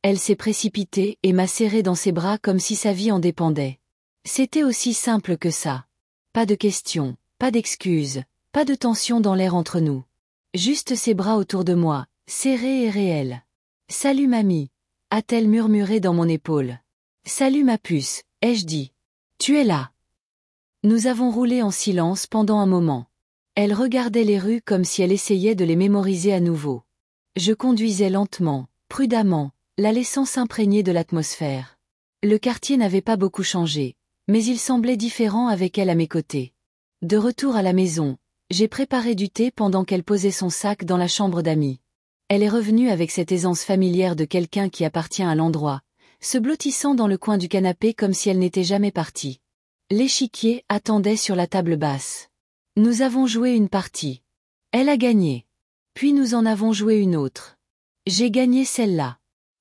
Elle s'est précipitée et m'a serré dans ses bras comme si sa vie en dépendait. C'était aussi simple que ça. Pas de questions, pas d'excuses, pas de tension dans l'air entre nous. Juste ses bras autour de moi, serrés et réels. « Salut mamie », a-t-elle murmuré dans mon épaule. « Salut ma puce », ai-je dit. « Tu es là ». Nous avons roulé en silence pendant un moment. Elle regardait les rues comme si elle essayait de les mémoriser à nouveau. Je conduisais lentement, prudemment, la laissant s'imprégner de l'atmosphère. Le quartier n'avait pas beaucoup changé, mais il semblait différent avec elle à mes côtés. De retour à la maison, j'ai préparé du thé pendant qu'elle posait son sac dans la chambre d'amis. Elle est revenue avec cette aisance familière de quelqu'un qui appartient à l'endroit, se blottissant dans le coin du canapé comme si elle n'était jamais partie. L'échiquier attendait sur la table basse. Nous avons joué une partie. Elle a gagné. Puis nous en avons joué une autre. J'ai gagné celle-là.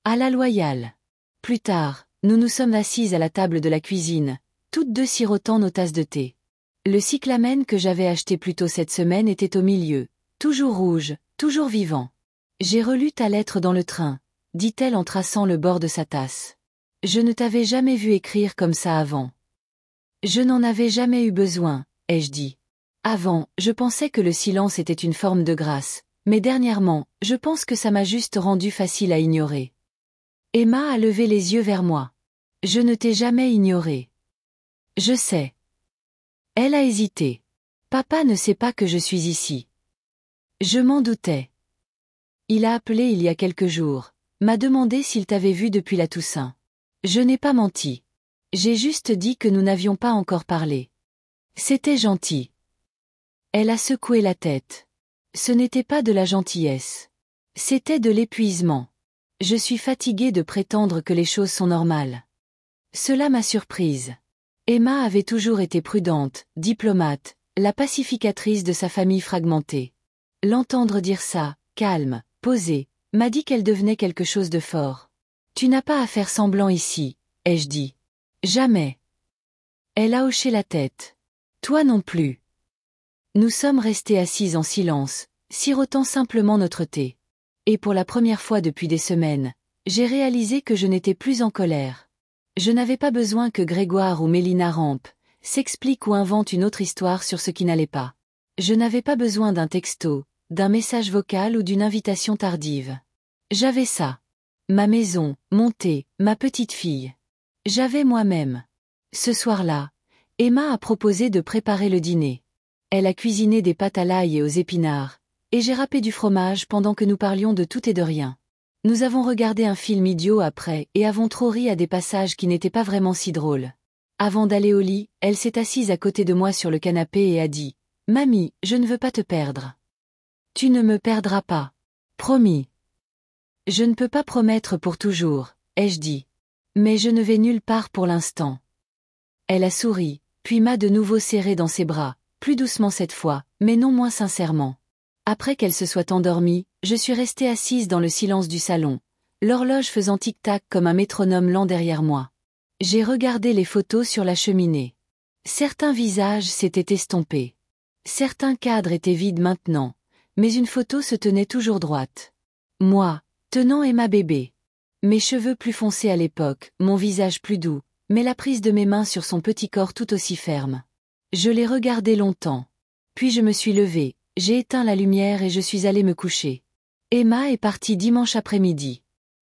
À la loyale. Plus tard, nous nous sommes assises à la table de la cuisine, toutes deux sirotant nos tasses de thé. Le cyclamen que j'avais acheté plus tôt cette semaine était au milieu, toujours rouge, toujours vivant. J'ai relu ta lettre dans le train, dit-elle en traçant le bord de sa tasse. Je ne t'avais jamais vu écrire comme ça avant. Je n'en avais jamais eu besoin, ai-je dit. Avant, je pensais que le silence était une forme de grâce, mais dernièrement, je pense que ça m'a juste rendu facile à ignorer. Emma a levé les yeux vers moi. Je ne t'ai jamais ignoré. Je sais. Elle a hésité. Papa ne sait pas que je suis ici. Je m'en doutais. Il a appelé il y a quelques jours, m'a demandé s'il t'avait vu depuis la Toussaint. Je n'ai pas menti. J'ai juste dit que nous n'avions pas encore parlé. C'était gentil. Elle a secoué la tête. Ce n'était pas de la gentillesse. C'était de l'épuisement. Je suis fatiguée de prétendre que les choses sont normales. Cela m'a surprise. Emma avait toujours été prudente, diplomate, la pacificatrice de sa famille fragmentée. L'entendre dire ça, calme, posée, m'a dit qu'elle devenait quelque chose de fort. Tu n'as pas à faire semblant ici, ai-je dit. Jamais. Elle a hoché la tête. Toi non plus. Nous sommes restés assises en silence, sirotant simplement notre thé. Et pour la première fois depuis des semaines, j'ai réalisé que je n'étais plus en colère. Je n'avais pas besoin que Grégoire ou Mélina rampent, s'expliquent ou inventent une autre histoire sur ce qui n'allait pas. Je n'avais pas besoin d'un texto, d'un message vocal ou d'une invitation tardive. J'avais ça. Ma maison, mon thé, ma petite fille. J'avais moi-même. Ce soir-là, Emma a proposé de préparer le dîner. Elle a cuisiné des pâtes à l'ail et aux épinards, et j'ai râpé du fromage pendant que nous parlions de tout et de rien. Nous avons regardé un film idiot après et avons trop ri à des passages qui n'étaient pas vraiment si drôles. Avant d'aller au lit, elle s'est assise à côté de moi sur le canapé et a dit « Mamie, je ne veux pas te perdre. » « Tu ne me perdras pas. Promis. » « Je ne peux pas promettre pour toujours, ai-je dit. Mais je ne vais nulle part pour l'instant. Elle a souri, puis m'a de nouveau serré dans ses bras, plus doucement cette fois, mais non moins sincèrement. Après qu'elle se soit endormie, je suis restée assise dans le silence du salon, l'horloge faisant tic-tac comme un métronome lent derrière moi. J'ai regardé les photos sur la cheminée. Certains visages s'étaient estompés. Certains cadres étaient vides maintenant, mais une photo se tenait toujours droite. Moi, tenant Emma bébé. Mes cheveux plus foncés à l'époque, mon visage plus doux, mais la prise de mes mains sur son petit corps tout aussi ferme. Je l'ai regardé longtemps. Puis je me suis levée, j'ai éteint la lumière et je suis allée me coucher. Emma est partie dimanche après-midi.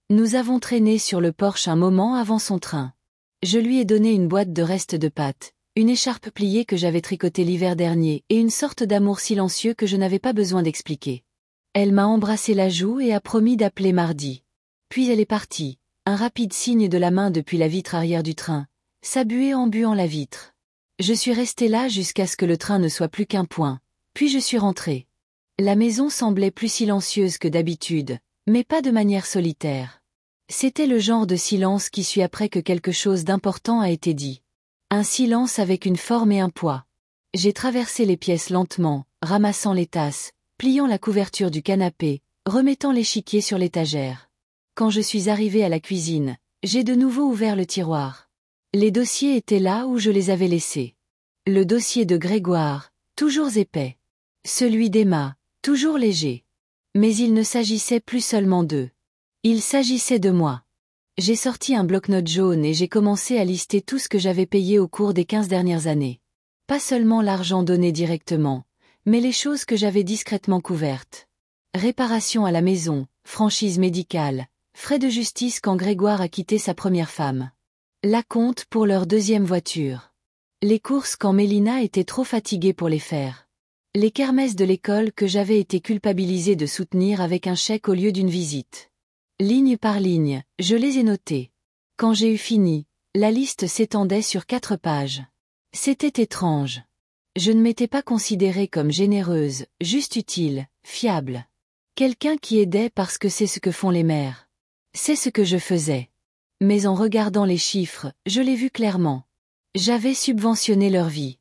Nous avons traîné sur le porche un moment avant son train. Je lui ai donné une boîte de restes de pâtes, une écharpe pliée que j'avais tricotée l'hiver dernier et une sorte d'amour silencieux que je n'avais pas besoin d'expliquer. Elle m'a embrassé la joue et a promis d'appeler mardi. Puis elle est partie, un rapide signe de la main depuis la vitre arrière du train, s'abuer en buant la vitre. Je suis restée là jusqu'à ce que le train ne soit plus qu'un point, puis je suis rentrée. La maison semblait plus silencieuse que d'habitude, mais pas de manière solitaire. C'était le genre de silence qui suit après que quelque chose d'important a été dit. Un silence avec une forme et un poids. J'ai traversé les pièces lentement, ramassant les tasses, pliant la couverture du canapé, remettant l'échiquier sur l'étagère. Quand je suis arrivée à la cuisine, j'ai de nouveau ouvert le tiroir. Les dossiers étaient là où je les avais laissés. Le dossier de Grégoire, toujours épais. Celui d'Emma, toujours léger. Mais il ne s'agissait plus seulement d'eux. Il s'agissait de moi. J'ai sorti un bloc-notes jaune et j'ai commencé à lister tout ce que j'avais payé au cours des 15 dernières années. Pas seulement l'argent donné directement, mais les choses que j'avais discrètement couvertes. Réparation à la maison, franchise médicale, frais de justice quand Grégoire a quitté sa première femme. L'acompte pour leur deuxième voiture. Les courses quand Mélina était trop fatiguée pour les faire. Les kermesses de l'école que j'avais été culpabilisée de soutenir avec un chèque au lieu d'une visite. Ligne par ligne, je les ai notées. Quand j'ai eu fini, la liste s'étendait sur 4 pages. C'était étrange. Je ne m'étais pas considérée comme généreuse, juste utile, fiable. Quelqu'un qui aidait parce que c'est ce que font les mères. C'est ce que je faisais. Mais en regardant les chiffres, je l'ai vu clairement. J'avais subventionné leur vie.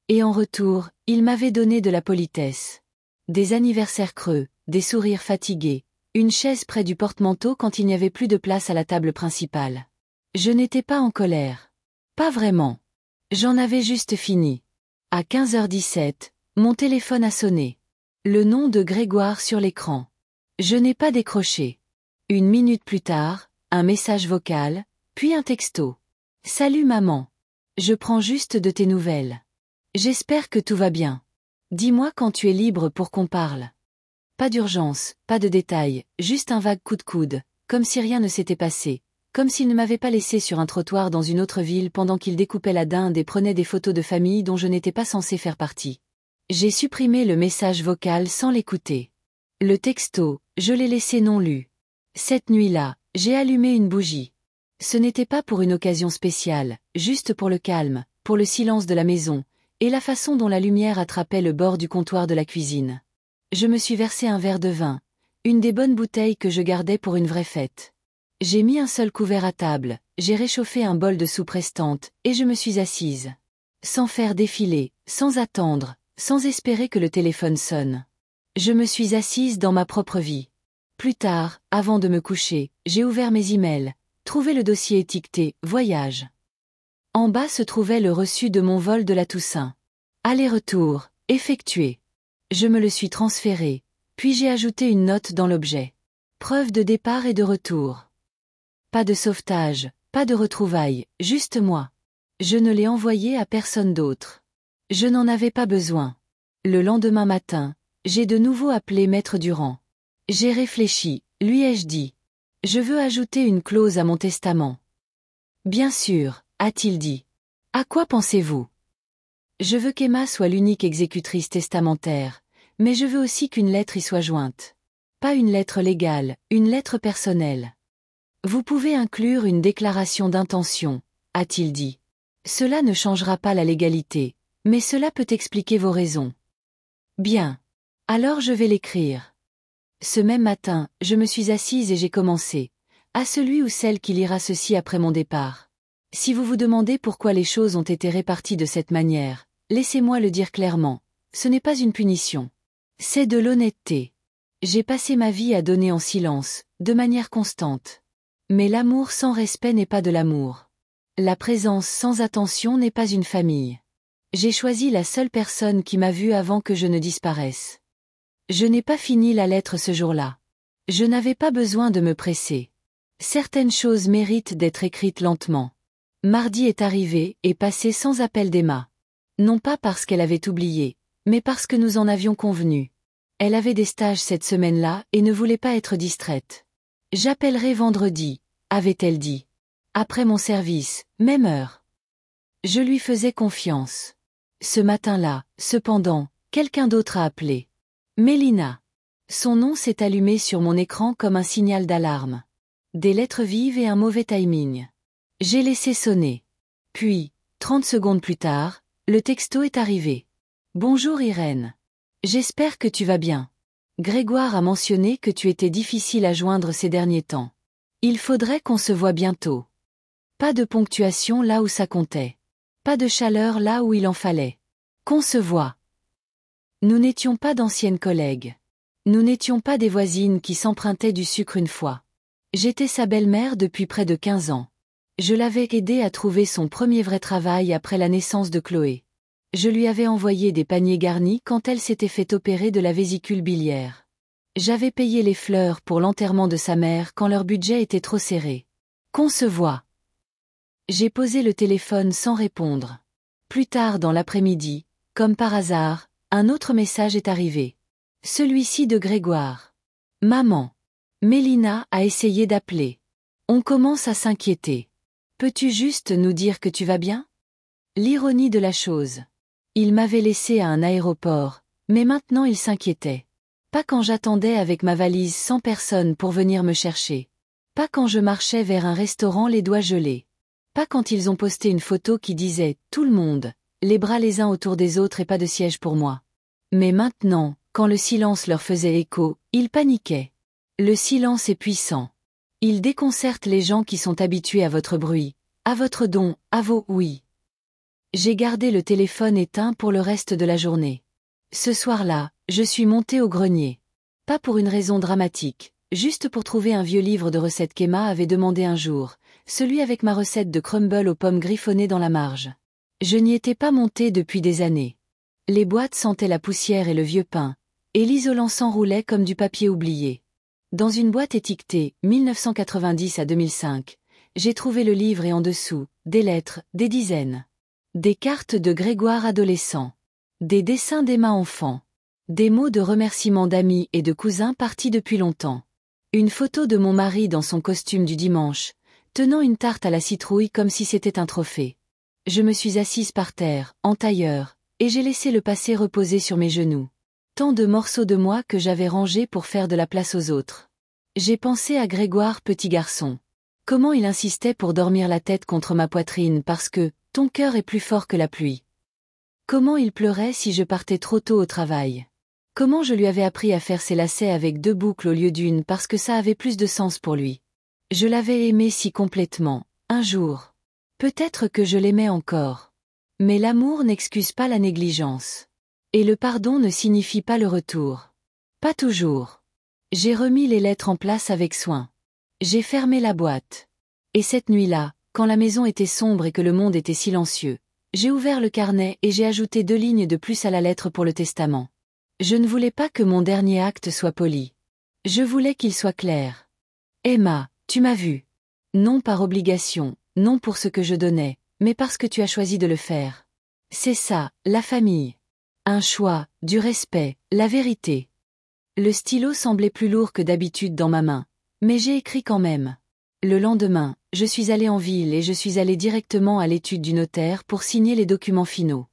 Et en retour, ils m'avaient donné de la politesse. Des anniversaires creux, des sourires fatigués, une chaise près du porte-manteau quand il n'y avait plus de place à la table principale. Je n'étais pas en colère. Pas vraiment. J'en avais juste fini. À 15h17, mon téléphone a sonné. Le nom de Grégoire sur l'écran. Je n'ai pas décroché. 1 minute plus tard, un message vocal, puis un texto. Salut maman. Je prends juste de tes nouvelles. J'espère que tout va bien. Dis-moi quand tu es libre pour qu'on parle. Pas d'urgence, pas de détails, juste un vague coup de coude, comme si rien ne s'était passé, comme s'il ne m'avait pas laissé sur un trottoir dans une autre ville pendant qu'il découpait la dinde et prenait des photos de famille dont je n'étais pas censée faire partie. J'ai supprimé le message vocal sans l'écouter. Le texto, je l'ai laissé non lu. Cette nuit-là, j'ai allumé une bougie. Ce n'était pas pour une occasion spéciale, juste pour le calme, pour le silence de la maison, et la façon dont la lumière attrapait le bord du comptoir de la cuisine. Je me suis versé un verre de vin, une des bonnes bouteilles que je gardais pour une vraie fête. J'ai mis un seul couvert à table, j'ai réchauffé un bol de soupe restante, et je me suis assise. Sans faire défiler, sans attendre, sans espérer que le téléphone sonne. Je me suis assise dans ma propre vie. Plus tard, avant de me coucher, j'ai ouvert mes emails, trouvé le dossier étiqueté « Voyage ». En bas se trouvait le reçu de mon vol de la Toussaint. Aller-retour, effectué. Je me le suis transféré, puis j'ai ajouté une note dans l'objet. Preuve de départ et de retour. Pas de sauvetage, pas de retrouvailles, juste moi. Je ne l'ai envoyé à personne d'autre. Je n'en avais pas besoin. Le lendemain matin, j'ai de nouveau appelé Maître Durand. J'ai réfléchi, lui ai-je dit. Je veux ajouter une clause à mon testament. Bien sûr, a-t-il dit. À quoi pensez-vous? Je veux qu'Emma soit l'unique exécutrice testamentaire, mais je veux aussi qu'une lettre y soit jointe. Pas une lettre légale, une lettre personnelle. Vous pouvez inclure une déclaration d'intention, a-t-il dit. Cela ne changera pas la légalité, mais cela peut expliquer vos raisons. Bien. Alors je vais l'écrire. Ce même matin, je me suis assise et j'ai commencé. À celui ou celle qui lira ceci après mon départ. Si vous vous demandez pourquoi les choses ont été réparties de cette manière, laissez-moi le dire clairement. Ce n'est pas une punition. C'est de l'honnêteté. J'ai passé ma vie à donner en silence, de manière constante. Mais l'amour sans respect n'est pas de l'amour. La présence sans attention n'est pas une famille. J'ai choisi la seule personne qui m'a vue avant que je ne disparaisse. Je n'ai pas fini la lettre ce jour-là. Je n'avais pas besoin de me presser. Certaines choses méritent d'être écrites lentement. Mardi est arrivé et passé sans appel d'Emma. Non pas parce qu'elle avait oublié, mais parce que nous en avions convenu. Elle avait des stages cette semaine-là et ne voulait pas être distraite. J'appellerai vendredi, avait-elle dit. Après mon service, même heure. Je lui faisais confiance. Ce matin-là, cependant, quelqu'un d'autre a appelé. Mélina. Son nom s'est allumé sur mon écran comme un signal d'alarme. Des lettres vives et un mauvais timing. J'ai laissé sonner. Puis, 30 secondes plus tard, le texto est arrivé. Bonjour Irène. J'espère que tu vas bien. Grégoire a mentionné que tu étais difficile à joindre ces derniers temps. Il faudrait qu'on se voie bientôt. Pas de ponctuation là où ça comptait. Pas de chaleur là où il en fallait. Qu'on se voit. Nous n'étions pas d'anciennes collègues. Nous n'étions pas des voisines qui s'empruntaient du sucre une fois. J'étais sa belle-mère depuis près de 15 ans. Je l'avais aidée à trouver son premier vrai travail après la naissance de Chloé. Je lui avais envoyé des paniers garnis quand elle s'était fait opérer de la vésicule biliaire. J'avais payé les fleurs pour l'enterrement de sa mère quand leur budget était trop serré. Qu'on se voit. J'ai posé le téléphone sans répondre. Plus tard dans l'après-midi, comme par hasard, un autre message est arrivé. Celui-ci de Grégoire. Maman. Mélina a essayé d'appeler. On commence à s'inquiéter. Peux-tu juste nous dire que tu vas bien? L'ironie de la chose. Il m'avait laissé à un aéroport, mais maintenant il s'inquiétait. Pas quand j'attendais avec ma valise sans personne pour venir me chercher. Pas quand je marchais vers un restaurant les doigts gelés. Pas quand ils ont posté une photo qui disait « Tout le monde », les bras les uns autour des autres et pas de siège pour moi. Mais maintenant, quand le silence leur faisait écho, ils paniquaient. Le silence est puissant. Il déconcerte les gens qui sont habitués à votre bruit, à votre don, à vos oui. J'ai gardé le téléphone éteint pour le reste de la journée. Ce soir-là, je suis montée au grenier. Pas pour une raison dramatique, juste pour trouver un vieux livre de recettes qu'Emma avait demandé un jour, celui avec ma recette de crumble aux pommes griffonnées dans la marge. Je n'y étais pas montée depuis des années. Les boîtes sentaient la poussière et le vieux pain, et l'isolant s'enroulait comme du papier oublié. Dans une boîte étiquetée 1990 à 2005, j'ai trouvé le livre et en dessous, des lettres, des dizaines. Des cartes de Grégoire adolescent. Des dessins d'Emma enfant. Des mots de remerciement d'amis et de cousins partis depuis longtemps. Une photo de mon mari dans son costume du dimanche, tenant une tarte à la citrouille comme si c'était un trophée. Je me suis assise par terre, en tailleur, et j'ai laissé le passé reposer sur mes genoux. Tant de morceaux de moi que j'avais rangés pour faire de la place aux autres. J'ai pensé à Grégoire petit garçon. Comment il insistait pour dormir la tête contre ma poitrine parce que « ton cœur est plus fort que la pluie ». Comment il pleurait si je partais trop tôt au travail. Comment je lui avais appris à faire ses lacets avec 2 boucles au lieu d'une parce que ça avait plus de sens pour lui. Je l'avais aimé si complètement, un jour. Peut-être que je l'aimais encore. Mais l'amour n'excuse pas la négligence. Et le pardon ne signifie pas le retour. Pas toujours. J'ai remis les lettres en place avec soin. J'ai fermé la boîte. Et cette nuit-là, quand la maison était sombre et que le monde était silencieux, j'ai ouvert le carnet et j'ai ajouté 2 lignes de plus à la lettre pour le testament. Je ne voulais pas que mon dernier acte soit poli. Je voulais qu'il soit clair. Emma, tu m'as vu. Non par obligation, non pour ce que je donnais, mais parce que tu as choisi de le faire. C'est ça, la famille. Un choix, du respect, la vérité. Le stylo semblait plus lourd que d'habitude dans ma main, mais j'ai écrit quand même. Le lendemain, je suis allée en ville et je suis allée directement à l'étude du notaire pour signer les documents finaux.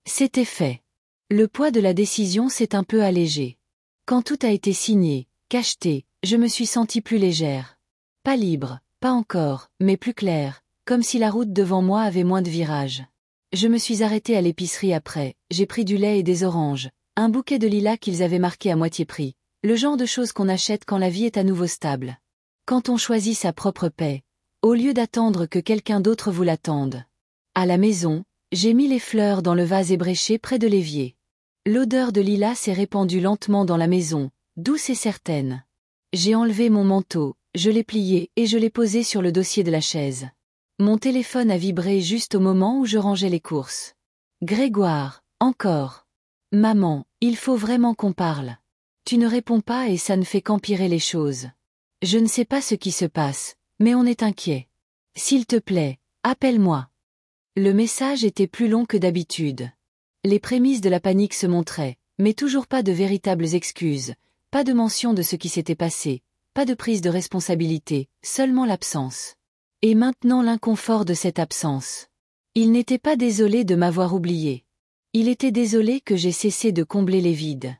C'était fait. Le poids de la décision s'est un peu allégé. Quand tout a été signé, cacheté, je me suis sentie plus légère. Pas libre, pas encore, mais plus claire, comme si la route devant moi avait moins de virages. Je me suis arrêtée à l'épicerie après, j'ai pris du lait et des oranges, un bouquet de lilas qu'ils avaient marqué à moitié prix, le genre de choses qu'on achète quand la vie est à nouveau stable. Quand on choisit sa propre paix, au lieu d'attendre que quelqu'un d'autre vous l'attende. À la maison, j'ai mis les fleurs dans le vase ébréché près de l'évier. L'odeur de lilas s'est répandue lentement dans la maison, douce et certaine. J'ai enlevé mon manteau, je l'ai plié et je l'ai posé sur le dossier de la chaise. Mon téléphone a vibré juste au moment où je rangeais les courses. Grégoire, encore. Maman, il faut vraiment qu'on parle. Tu ne réponds pas et ça ne fait qu'empirer les choses. Je ne sais pas ce qui se passe, mais on est inquiet. S'il te plaît, appelle-moi. Le message était plus long que d'habitude. Les prémices de la panique se montraient, mais toujours pas de véritables excuses, pas de mention de ce qui s'était passé, pas de prise de responsabilité, seulement l'absence. Et maintenant l'inconfort de cette absence. Il n'était pas désolé de m'avoir oublié. Il était désolé que j'ai cessé de combler les vides.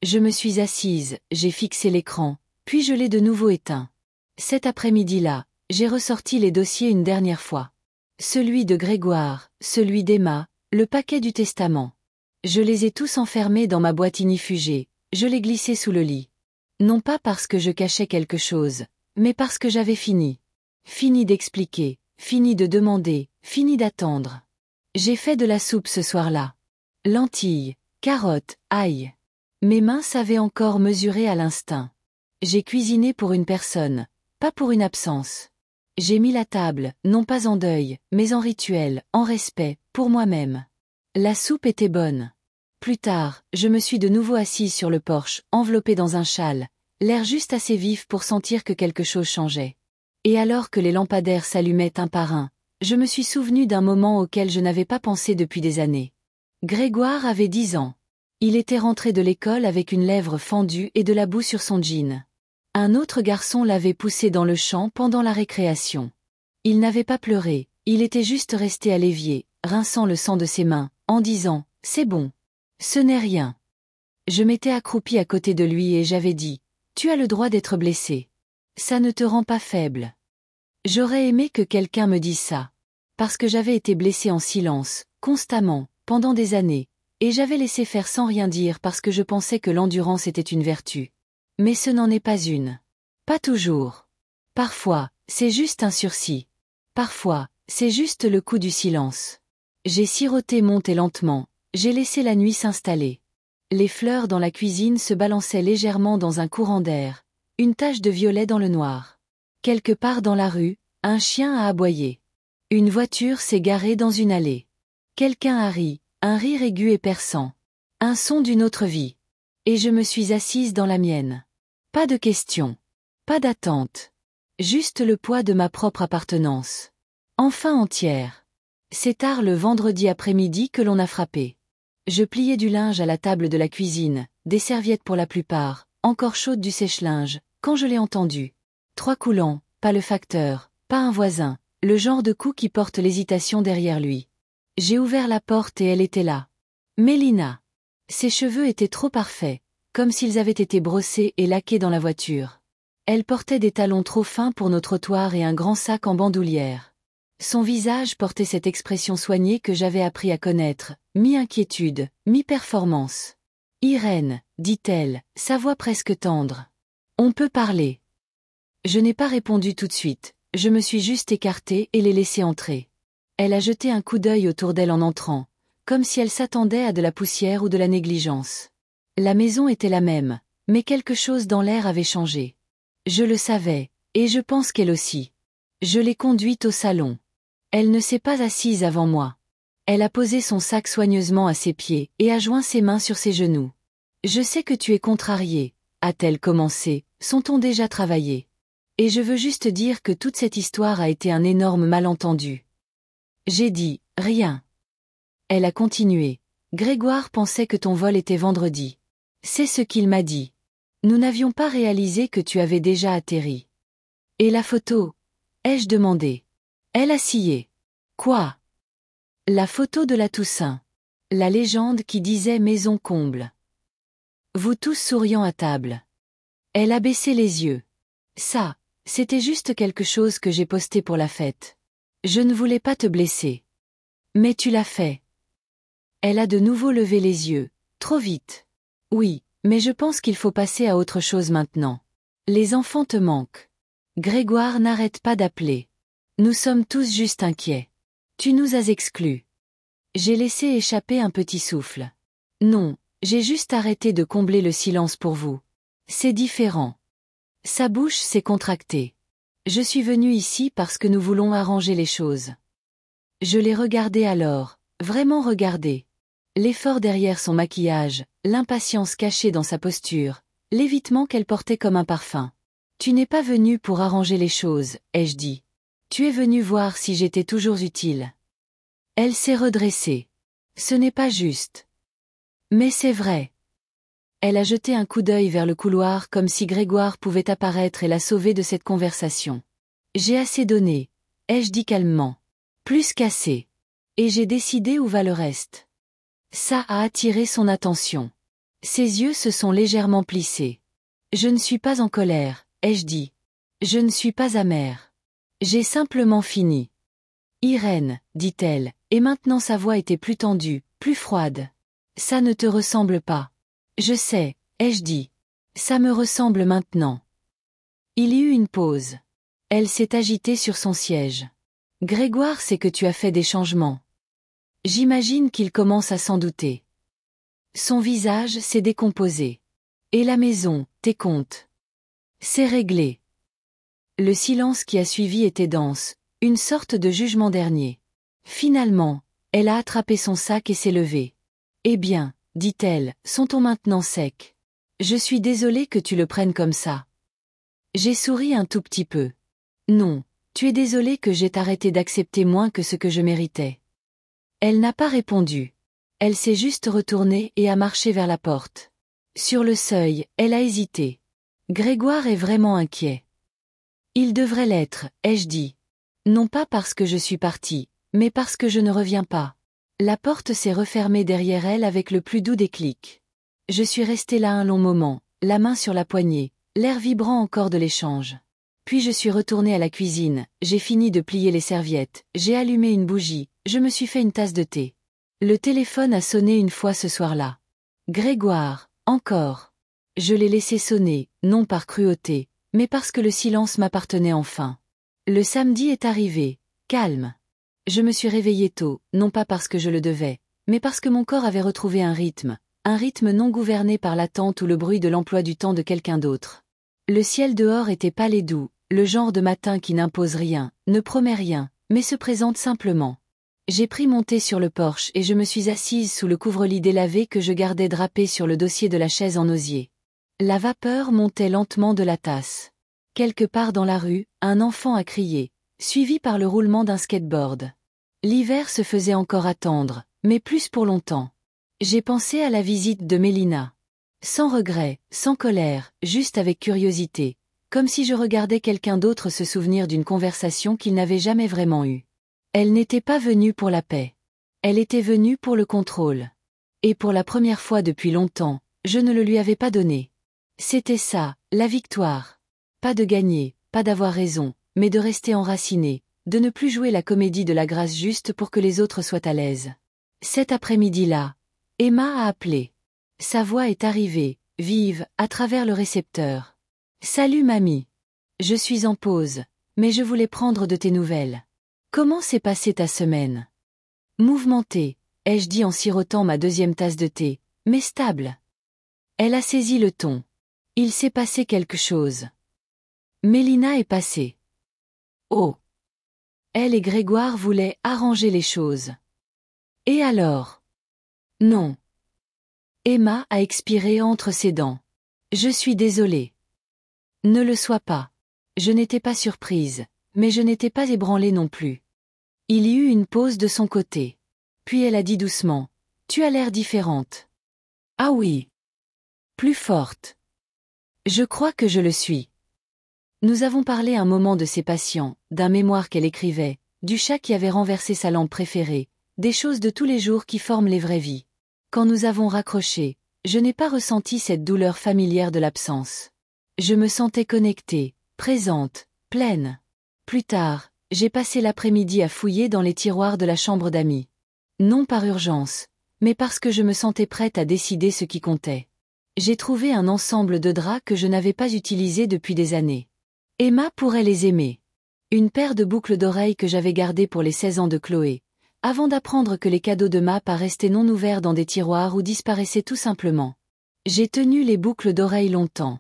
Je me suis assise, j'ai fixé l'écran, puis je l'ai de nouveau éteint. Cet après-midi-là, j'ai ressorti les dossiers une dernière fois. Celui de Grégoire, celui d'Emma, le paquet du testament. Je les ai tous enfermés dans ma boîte ignifugée, je les glissés sous le lit. Non pas parce que je cachais quelque chose, mais parce que j'avais fini. Fini d'expliquer, fini de demander, fini d'attendre. J'ai fait de la soupe ce soir-là. Lentilles, carottes, ail. Mes mains savaient encore mesurer à l'instinct. J'ai cuisiné pour une personne, pas pour une absence. J'ai mis la table, non pas en deuil, mais en rituel, en respect, pour moi-même. La soupe était bonne. Plus tard, je me suis de nouveau assise sur le porche, enveloppée dans un châle, l'air juste assez vif pour sentir que quelque chose changeait. Et alors que les lampadaires s'allumaient un par un, je me suis souvenu d'un moment auquel je n'avais pas pensé depuis des années. Grégoire avait 10 ans. Il était rentré de l'école avec une lèvre fendue et de la boue sur son jean. Un autre garçon l'avait poussé dans le champ pendant la récréation. Il n'avait pas pleuré, il était juste resté à l'évier, rinçant le sang de ses mains, en disant « C'est bon. Ce n'est rien. » Je m'étais accroupie à côté de lui et j'avais dit « Tu as le droit d'être blessé. Ça ne te rend pas faible. » J'aurais aimé que quelqu'un me dise ça. Parce que j'avais été blessée en silence, constamment, pendant des années, et j'avais laissé faire sans rien dire parce que je pensais que l'endurance était une vertu. Mais ce n'en est pas une. Pas toujours. Parfois, c'est juste un sursis. Parfois, c'est juste le coup du silence. J'ai siroté monte et lentement, j'ai laissé la nuit s'installer. Les fleurs dans la cuisine se balançaient légèrement dans un courant d'air, une tache de violet dans le noir. Quelque part dans la rue, un chien a aboyé. Une voiture s'est garée dans une allée. Quelqu'un a ri, un rire aigu et perçant. Un son d'une autre vie. Et je me suis assise dans la mienne. Pas de questions. Pas d'attente. Juste le poids de ma propre appartenance. Enfin entière. C'est tard le vendredi après-midi que l'on a frappé. Je pliais du linge à la table de la cuisine, des serviettes pour la plupart, encore chaudes du sèche-linge, quand je l'ai entendu. 3 coulants, pas le facteur, pas un voisin, le genre de coup qui porte l'hésitation derrière lui. J'ai ouvert la porte et elle était là. Mélina. Ses cheveux étaient trop parfaits, comme s'ils avaient été brossés et laqués dans la voiture. Elle portait des talons trop fins pour nos trottoirs et un grand sac en bandoulière. Son visage portait cette expression soignée que j'avais appris à connaître, mi-inquiétude, mi-performance. « Irène, dit-elle, sa voix presque tendre. On peut parler. » Je n'ai pas répondu tout de suite, je me suis juste écartée et l'ai laissée entrer. Elle a jeté un coup d'œil autour d'elle en entrant, comme si elle s'attendait à de la poussière ou de la négligence. La maison était la même, mais quelque chose dans l'air avait changé. Je le savais, et je pense qu'elle aussi. Je l'ai conduite au salon. Elle ne s'est pas assise avant moi. Elle a posé son sac soigneusement à ses pieds et a joint ses mains sur ses genoux. « Je sais que tu es contrariée, » a-t-elle commencé, son ton déjà travaillé. Et je veux juste dire que toute cette histoire a été un énorme malentendu. J'ai dit « Rien ». Elle a continué. « Grégoire pensait que ton vol était vendredi. C'est ce qu'il m'a dit. Nous n'avions pas réalisé que tu avais déjà atterri. » Et la photo ? Ai-je demandé. Elle a scié. Quoi ? La photo de la Toussaint. La légende qui disait maison comble. Vous tous souriant à table. Elle a baissé les yeux. Ça, c'était juste quelque chose que j'ai posté pour la fête. Je ne voulais pas te blesser. Mais tu l'as fait. Elle a de nouveau levé les yeux. Trop vite. Oui, mais je pense qu'il faut passer à autre chose maintenant. Les enfants te manquent. Grégoire n'arrête pas d'appeler. Nous sommes tous juste inquiets. Tu nous as exclus. J'ai laissé échapper un petit souffle. Non, j'ai juste arrêté de combler le silence pour vous. C'est différent. Sa bouche s'est contractée. Je suis venue ici parce que nous voulons arranger les choses. Je l'ai regardé alors, vraiment regardé. L'effort derrière son maquillage, l'impatience cachée dans sa posture, l'évitement qu'elle portait comme un parfum. Tu n'es pas venu pour arranger les choses, ai-je dit. Tu es venu voir si j'étais toujours utile. Elle s'est redressée. Ce n'est pas juste. Mais c'est vrai. Elle a jeté un coup d'œil vers le couloir comme si Grégoire pouvait apparaître et la sauver de cette conversation. J'ai assez donné, ai-je dit calmement. Plus qu'assez. Et j'ai décidé où va le reste. Ça a attiré son attention. Ses yeux se sont légèrement plissés. Je ne suis pas en colère, ai-je dit. Je ne suis pas amère. J'ai simplement fini. Irène, dit-elle, et maintenant sa voix était plus tendue, plus froide. Ça ne te ressemble pas. Je sais, ai-je dit. Ça me ressemble maintenant. Il y eut une pause. Elle s'est agitée sur son siège. Grégoire sait que tu as fait des changements. J'imagine qu'il commence à s'en douter. Son visage s'est décomposé. Et la maison, tes comptes. C'est réglé. Le silence qui a suivi était dense, une sorte de jugement dernier. Finalement, elle a attrapé son sac et s'est levée. Eh bien, dit-elle, son ton maintenant sec. Je suis désolée que tu le prennes comme ça. J'ai souri un tout petit peu. Non, tu es désolée que j'aie arrêté d'accepter moins que ce que je méritais. Elle n'a pas répondu. Elle s'est juste retournée et a marché vers la porte. Sur le seuil, elle a hésité. Grégoire est vraiment inquiet. Il devrait l'être, ai-je dit. Non pas parce que je suis partie, mais parce que je ne reviens pas. La porte s'est refermée derrière elle avec le plus doux des clics. Je suis restée là un long moment, la main sur la poignée, l'air vibrant encore de l'échange. Puis je suis retournée à la cuisine, j'ai fini de plier les serviettes, j'ai allumé une bougie, je me suis fait une tasse de thé. Le téléphone a sonné une fois ce soir-là. Grégoire, encore. Je l'ai laissé sonner, non par cruauté, mais parce que le silence m'appartenait enfin. Le samedi est arrivé, calme. Je me suis réveillée tôt, non pas parce que je le devais, mais parce que mon corps avait retrouvé un rythme non gouverné par l'attente ou le bruit de l'emploi du temps de quelqu'un d'autre. Le ciel dehors était pâle et doux, le genre de matin qui n'impose rien, ne promet rien, mais se présente simplement. J'ai pris mon thé sur le porche et je me suis assise sous le couvre-lit délavé que je gardais drapé sur le dossier de la chaise en osier. La vapeur montait lentement de la tasse. Quelque part dans la rue, un enfant a crié, suivi par le roulement d'un skateboard. L'hiver se faisait encore attendre, mais plus pour longtemps. J'ai pensé à la visite de Mélina. Sans regret, sans colère, juste avec curiosité, comme si je regardais quelqu'un d'autre se souvenir d'une conversation qu'il n'avait jamais vraiment eue. Elle n'était pas venue pour la paix. Elle était venue pour le contrôle. Et pour la première fois depuis longtemps, je ne le lui avais pas donné. C'était ça, la victoire. Pas de gagner, pas d'avoir raison, mais de rester enraciné, de ne plus jouer la comédie de la grâce juste pour que les autres soient à l'aise. Cet après-midi-là, Emma a appelé. Sa voix est arrivée, vive, à travers le récepteur. Salut mamie. Je suis en pause, mais je voulais prendre de tes nouvelles. Comment s'est passée ta semaine? Mouvementée, ai-je dit en sirotant ma deuxième tasse de thé, mais stable. Elle a saisi le ton. Il s'est passé quelque chose. Mélina est passée. Oh. Elle et Grégoire voulaient arranger les choses. Et alors? Non. Emma a expiré entre ses dents. Je suis désolée. Ne le sois pas. Je n'étais pas surprise, mais je n'étais pas ébranlée non plus. Il y eut une pause de son côté. Puis elle a dit doucement, tu as l'air différente. Ah oui. Plus forte. Je crois que je le suis. Nous avons parlé un moment de ses patients, d'un mémoire qu'elle écrivait, du chat qui avait renversé sa lampe préférée, des choses de tous les jours qui forment les vraies vies. Quand nous avons raccroché, je n'ai pas ressenti cette douleur familière de l'absence. Je me sentais connectée, présente, pleine. Plus tard, j'ai passé l'après-midi à fouiller dans les tiroirs de la chambre d'amis. Non par urgence, mais parce que je me sentais prête à décider ce qui comptait. J'ai trouvé un ensemble de draps que je n'avais pas utilisés depuis des années. Emma pourrait les aimer. Une paire de boucles d'oreilles que j'avais gardées pour les 16 ans de Chloé, avant d'apprendre que les cadeaux de Map restaient non ouverts dans des tiroirs ou disparaissaient tout simplement. J'ai tenu les boucles d'oreilles longtemps.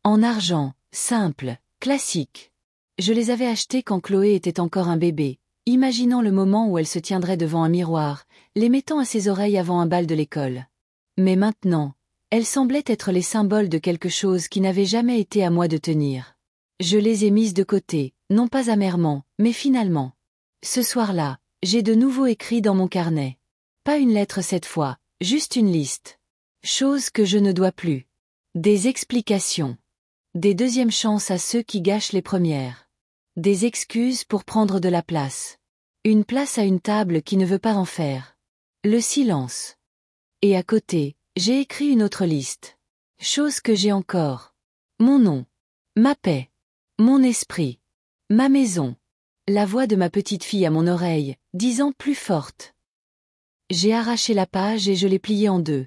En argent, simple, classique. Je les avais achetées quand Chloé était encore un bébé, imaginant le moment où elle se tiendrait devant un miroir, les mettant à ses oreilles avant un bal de l'école. Mais maintenant, elles semblaient être les symboles de quelque chose qui n'avait jamais été à moi de tenir. Je les ai mises de côté, non pas amèrement, mais finalement. Ce soir-là, j'ai de nouveau écrit dans mon carnet. Pas une lettre cette fois, juste une liste. Chose que je ne dois plus. Des explications. Des deuxièmes chances à ceux qui gâchent les premières. Des excuses pour prendre de la place. Une place à une table qui ne veut pas en faire. Le silence. Et à côté, j'ai écrit une autre liste. Chose que j'ai encore. Mon nom. Ma paix. Mon esprit. Ma maison. La voix de ma petite fille à mon oreille, disant plus forte. J'ai arraché la page et je l'ai pliée en deux.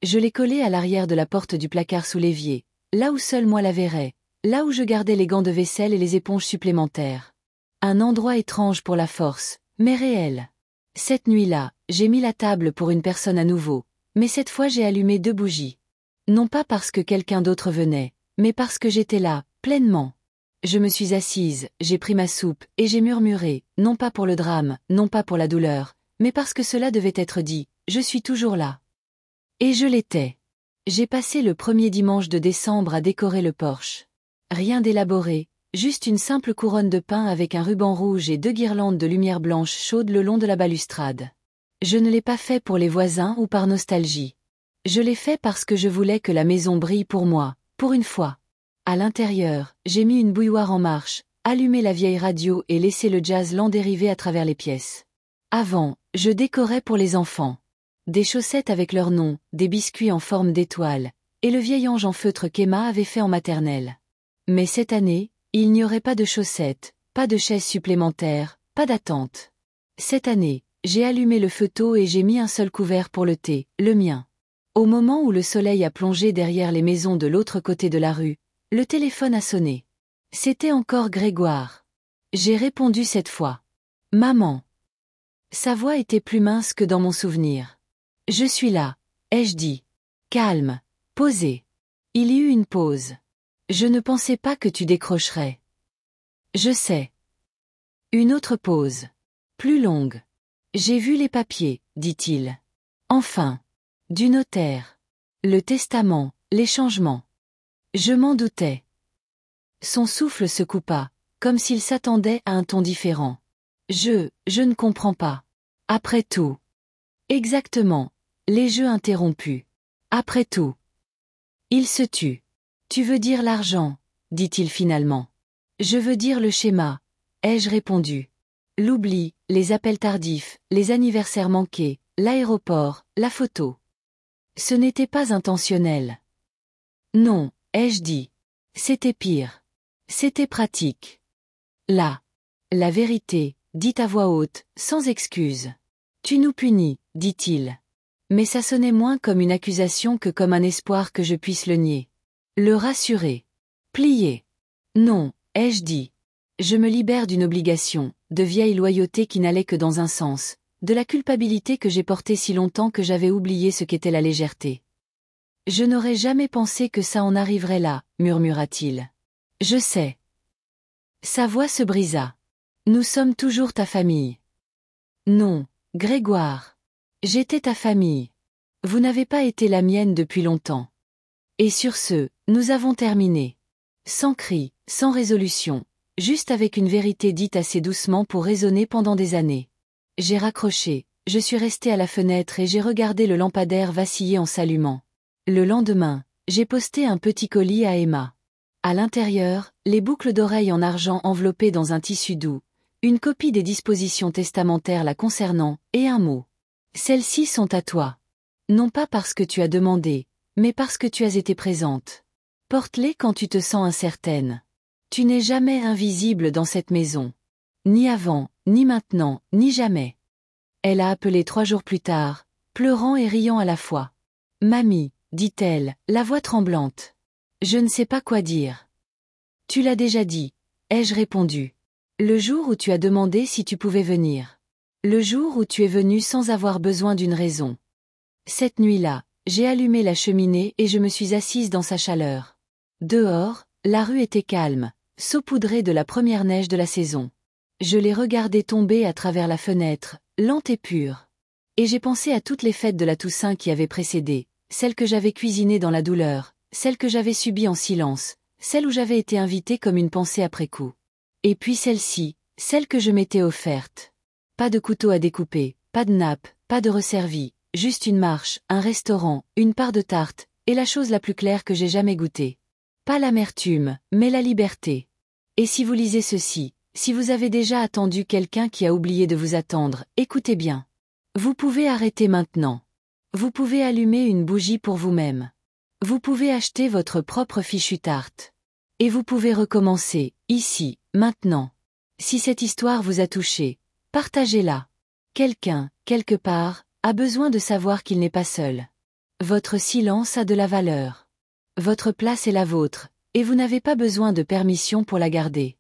Je l'ai collée à l'arrière de la porte du placard sous l'évier, là où seul moi la verrais, là où je gardais les gants de vaisselle et les éponges supplémentaires. Un endroit étrange pour la force, mais réel. Cette nuit-là, j'ai mis la table pour une personne à nouveau, mais cette fois j'ai allumé 2 bougies. Non pas parce que quelqu'un d'autre venait, mais parce que j'étais là, pleinement. Je me suis assise, j'ai pris ma soupe, et j'ai murmuré, non pas pour le drame, non pas pour la douleur, mais parce que cela devait être dit, je suis toujours là. Et je l'étais. J'ai passé le premier dimanche de décembre à décorer le porche. Rien d'élaboré, juste une simple couronne de pin avec un ruban rouge et 2 guirlandes de lumière blanche chaude le long de la balustrade. Je ne l'ai pas fait pour les voisins ou par nostalgie. Je l'ai fait parce que je voulais que la maison brille pour moi, pour une fois. À l'intérieur, j'ai mis une bouilloire en marche, allumé la vieille radio et laissé le jazz lent dériver à travers les pièces. Avant, je décorais pour les enfants. Des chaussettes avec leur nom, des biscuits en forme d'étoile, et le vieil ange en feutre qu'Emma avait fait en maternelle. Mais cette année, il n'y aurait pas de chaussettes, pas de chaises supplémentaires, pas d'attente. Cette année, j'ai allumé le feu tôt et j'ai mis un seul couvert pour le thé, le mien. Au moment où le soleil a plongé derrière les maisons de l'autre côté de la rue, le téléphone a sonné. C'était encore Grégoire. J'ai répondu cette fois. Maman. Sa voix était plus mince que dans mon souvenir. Je suis là, ai-je dit. Calme, posé. Il y eut une pause. Je ne pensais pas que tu décrocherais. Je sais. Une autre pause. Plus longue. J'ai vu les papiers, dit-il. Enfin. Du notaire. Le testament, les changements. Je m'en doutais. Son souffle se coupa, comme s'il s'attendait à un ton différent. Je ne comprends pas. Après tout. Exactement. Les jeux interrompus. Après tout. Il se tut. Tu veux dire l'argent, dit-il finalement. Je veux dire le schéma, ai-je répondu. L'oubli, les appels tardifs, les anniversaires manqués, l'aéroport, la photo. Ce n'était pas intentionnel. Non, ai-je dit. C'était pire. C'était pratique. Là. La vérité, dit à voix haute, sans excuse. Tu nous punis, dit-il. Mais ça sonnait moins comme une accusation que comme un espoir que je puisse le nier. Le rassurer. Plier. Non, ai-je dit. Je me libère d'une obligation, de vieille loyauté qui n'allait que dans un sens, de la culpabilité que j'ai portée si longtemps que j'avais oublié ce qu'était la légèreté. Je n'aurais jamais pensé que ça en arriverait là, murmura-t-il. Je sais. Sa voix se brisa. Nous sommes toujours ta famille. Non, Grégoire. J'étais ta famille. Vous n'avez pas été la mienne depuis longtemps. Et sur ce, nous avons terminé. Sans cri, sans résolution, juste avec une vérité dite assez doucement pour résonner pendant des années. J'ai raccroché, je suis resté à la fenêtre et j'ai regardé le lampadaire vaciller en s'allumant. Le lendemain, j'ai posté un petit colis à Emma. À l'intérieur, les boucles d'oreilles en argent enveloppées dans un tissu doux, une copie des dispositions testamentaires la concernant, et un mot. Celles-ci sont à toi. Non pas parce que tu as demandé, mais parce que tu as été présente. Porte-les quand tu te sens incertaine. Tu n'es jamais invisible dans cette maison. Ni avant, ni maintenant, ni jamais. Elle a appelé 3 jours plus tard, pleurant et riant à la fois. Mamie, dit-elle, la voix tremblante. Je ne sais pas quoi dire. Tu l'as déjà dit, ai-je répondu. Le jour où tu as demandé si tu pouvais venir. Le jour où tu es venu sans avoir besoin d'une raison. Cette nuit-là, j'ai allumé la cheminée et je me suis assise dans sa chaleur. Dehors, la rue était calme, saupoudrée de la première neige de la saison. Je l'ai regardée tomber à travers la fenêtre, lente et pure. Et j'ai pensé à toutes les fêtes de la Toussaint qui avaient précédé, celles que j'avais cuisinées dans la douleur, celles que j'avais subies en silence, celles où j'avais été invitée comme une pensée après coup. Et puis celle-ci, celle que je m'étais offerte. Pas de couteau à découper, pas de nappe, pas de resservi, juste une marche, un restaurant, une part de tarte, et la chose la plus claire que j'ai jamais goûtée. Pas l'amertume, mais la liberté. Et si vous lisez ceci, si vous avez déjà attendu quelqu'un qui a oublié de vous attendre, écoutez bien. Vous pouvez arrêter maintenant. Vous pouvez allumer une bougie pour vous-même. Vous pouvez acheter votre propre fichu tarte. Et vous pouvez recommencer, ici, maintenant. Si cette histoire vous a touché, partagez-la. Quelqu'un, quelque part, a besoin de savoir qu'il n'est pas seul. Votre silence a de la valeur. Votre place est la vôtre, et vous n'avez pas besoin de permission pour la garder.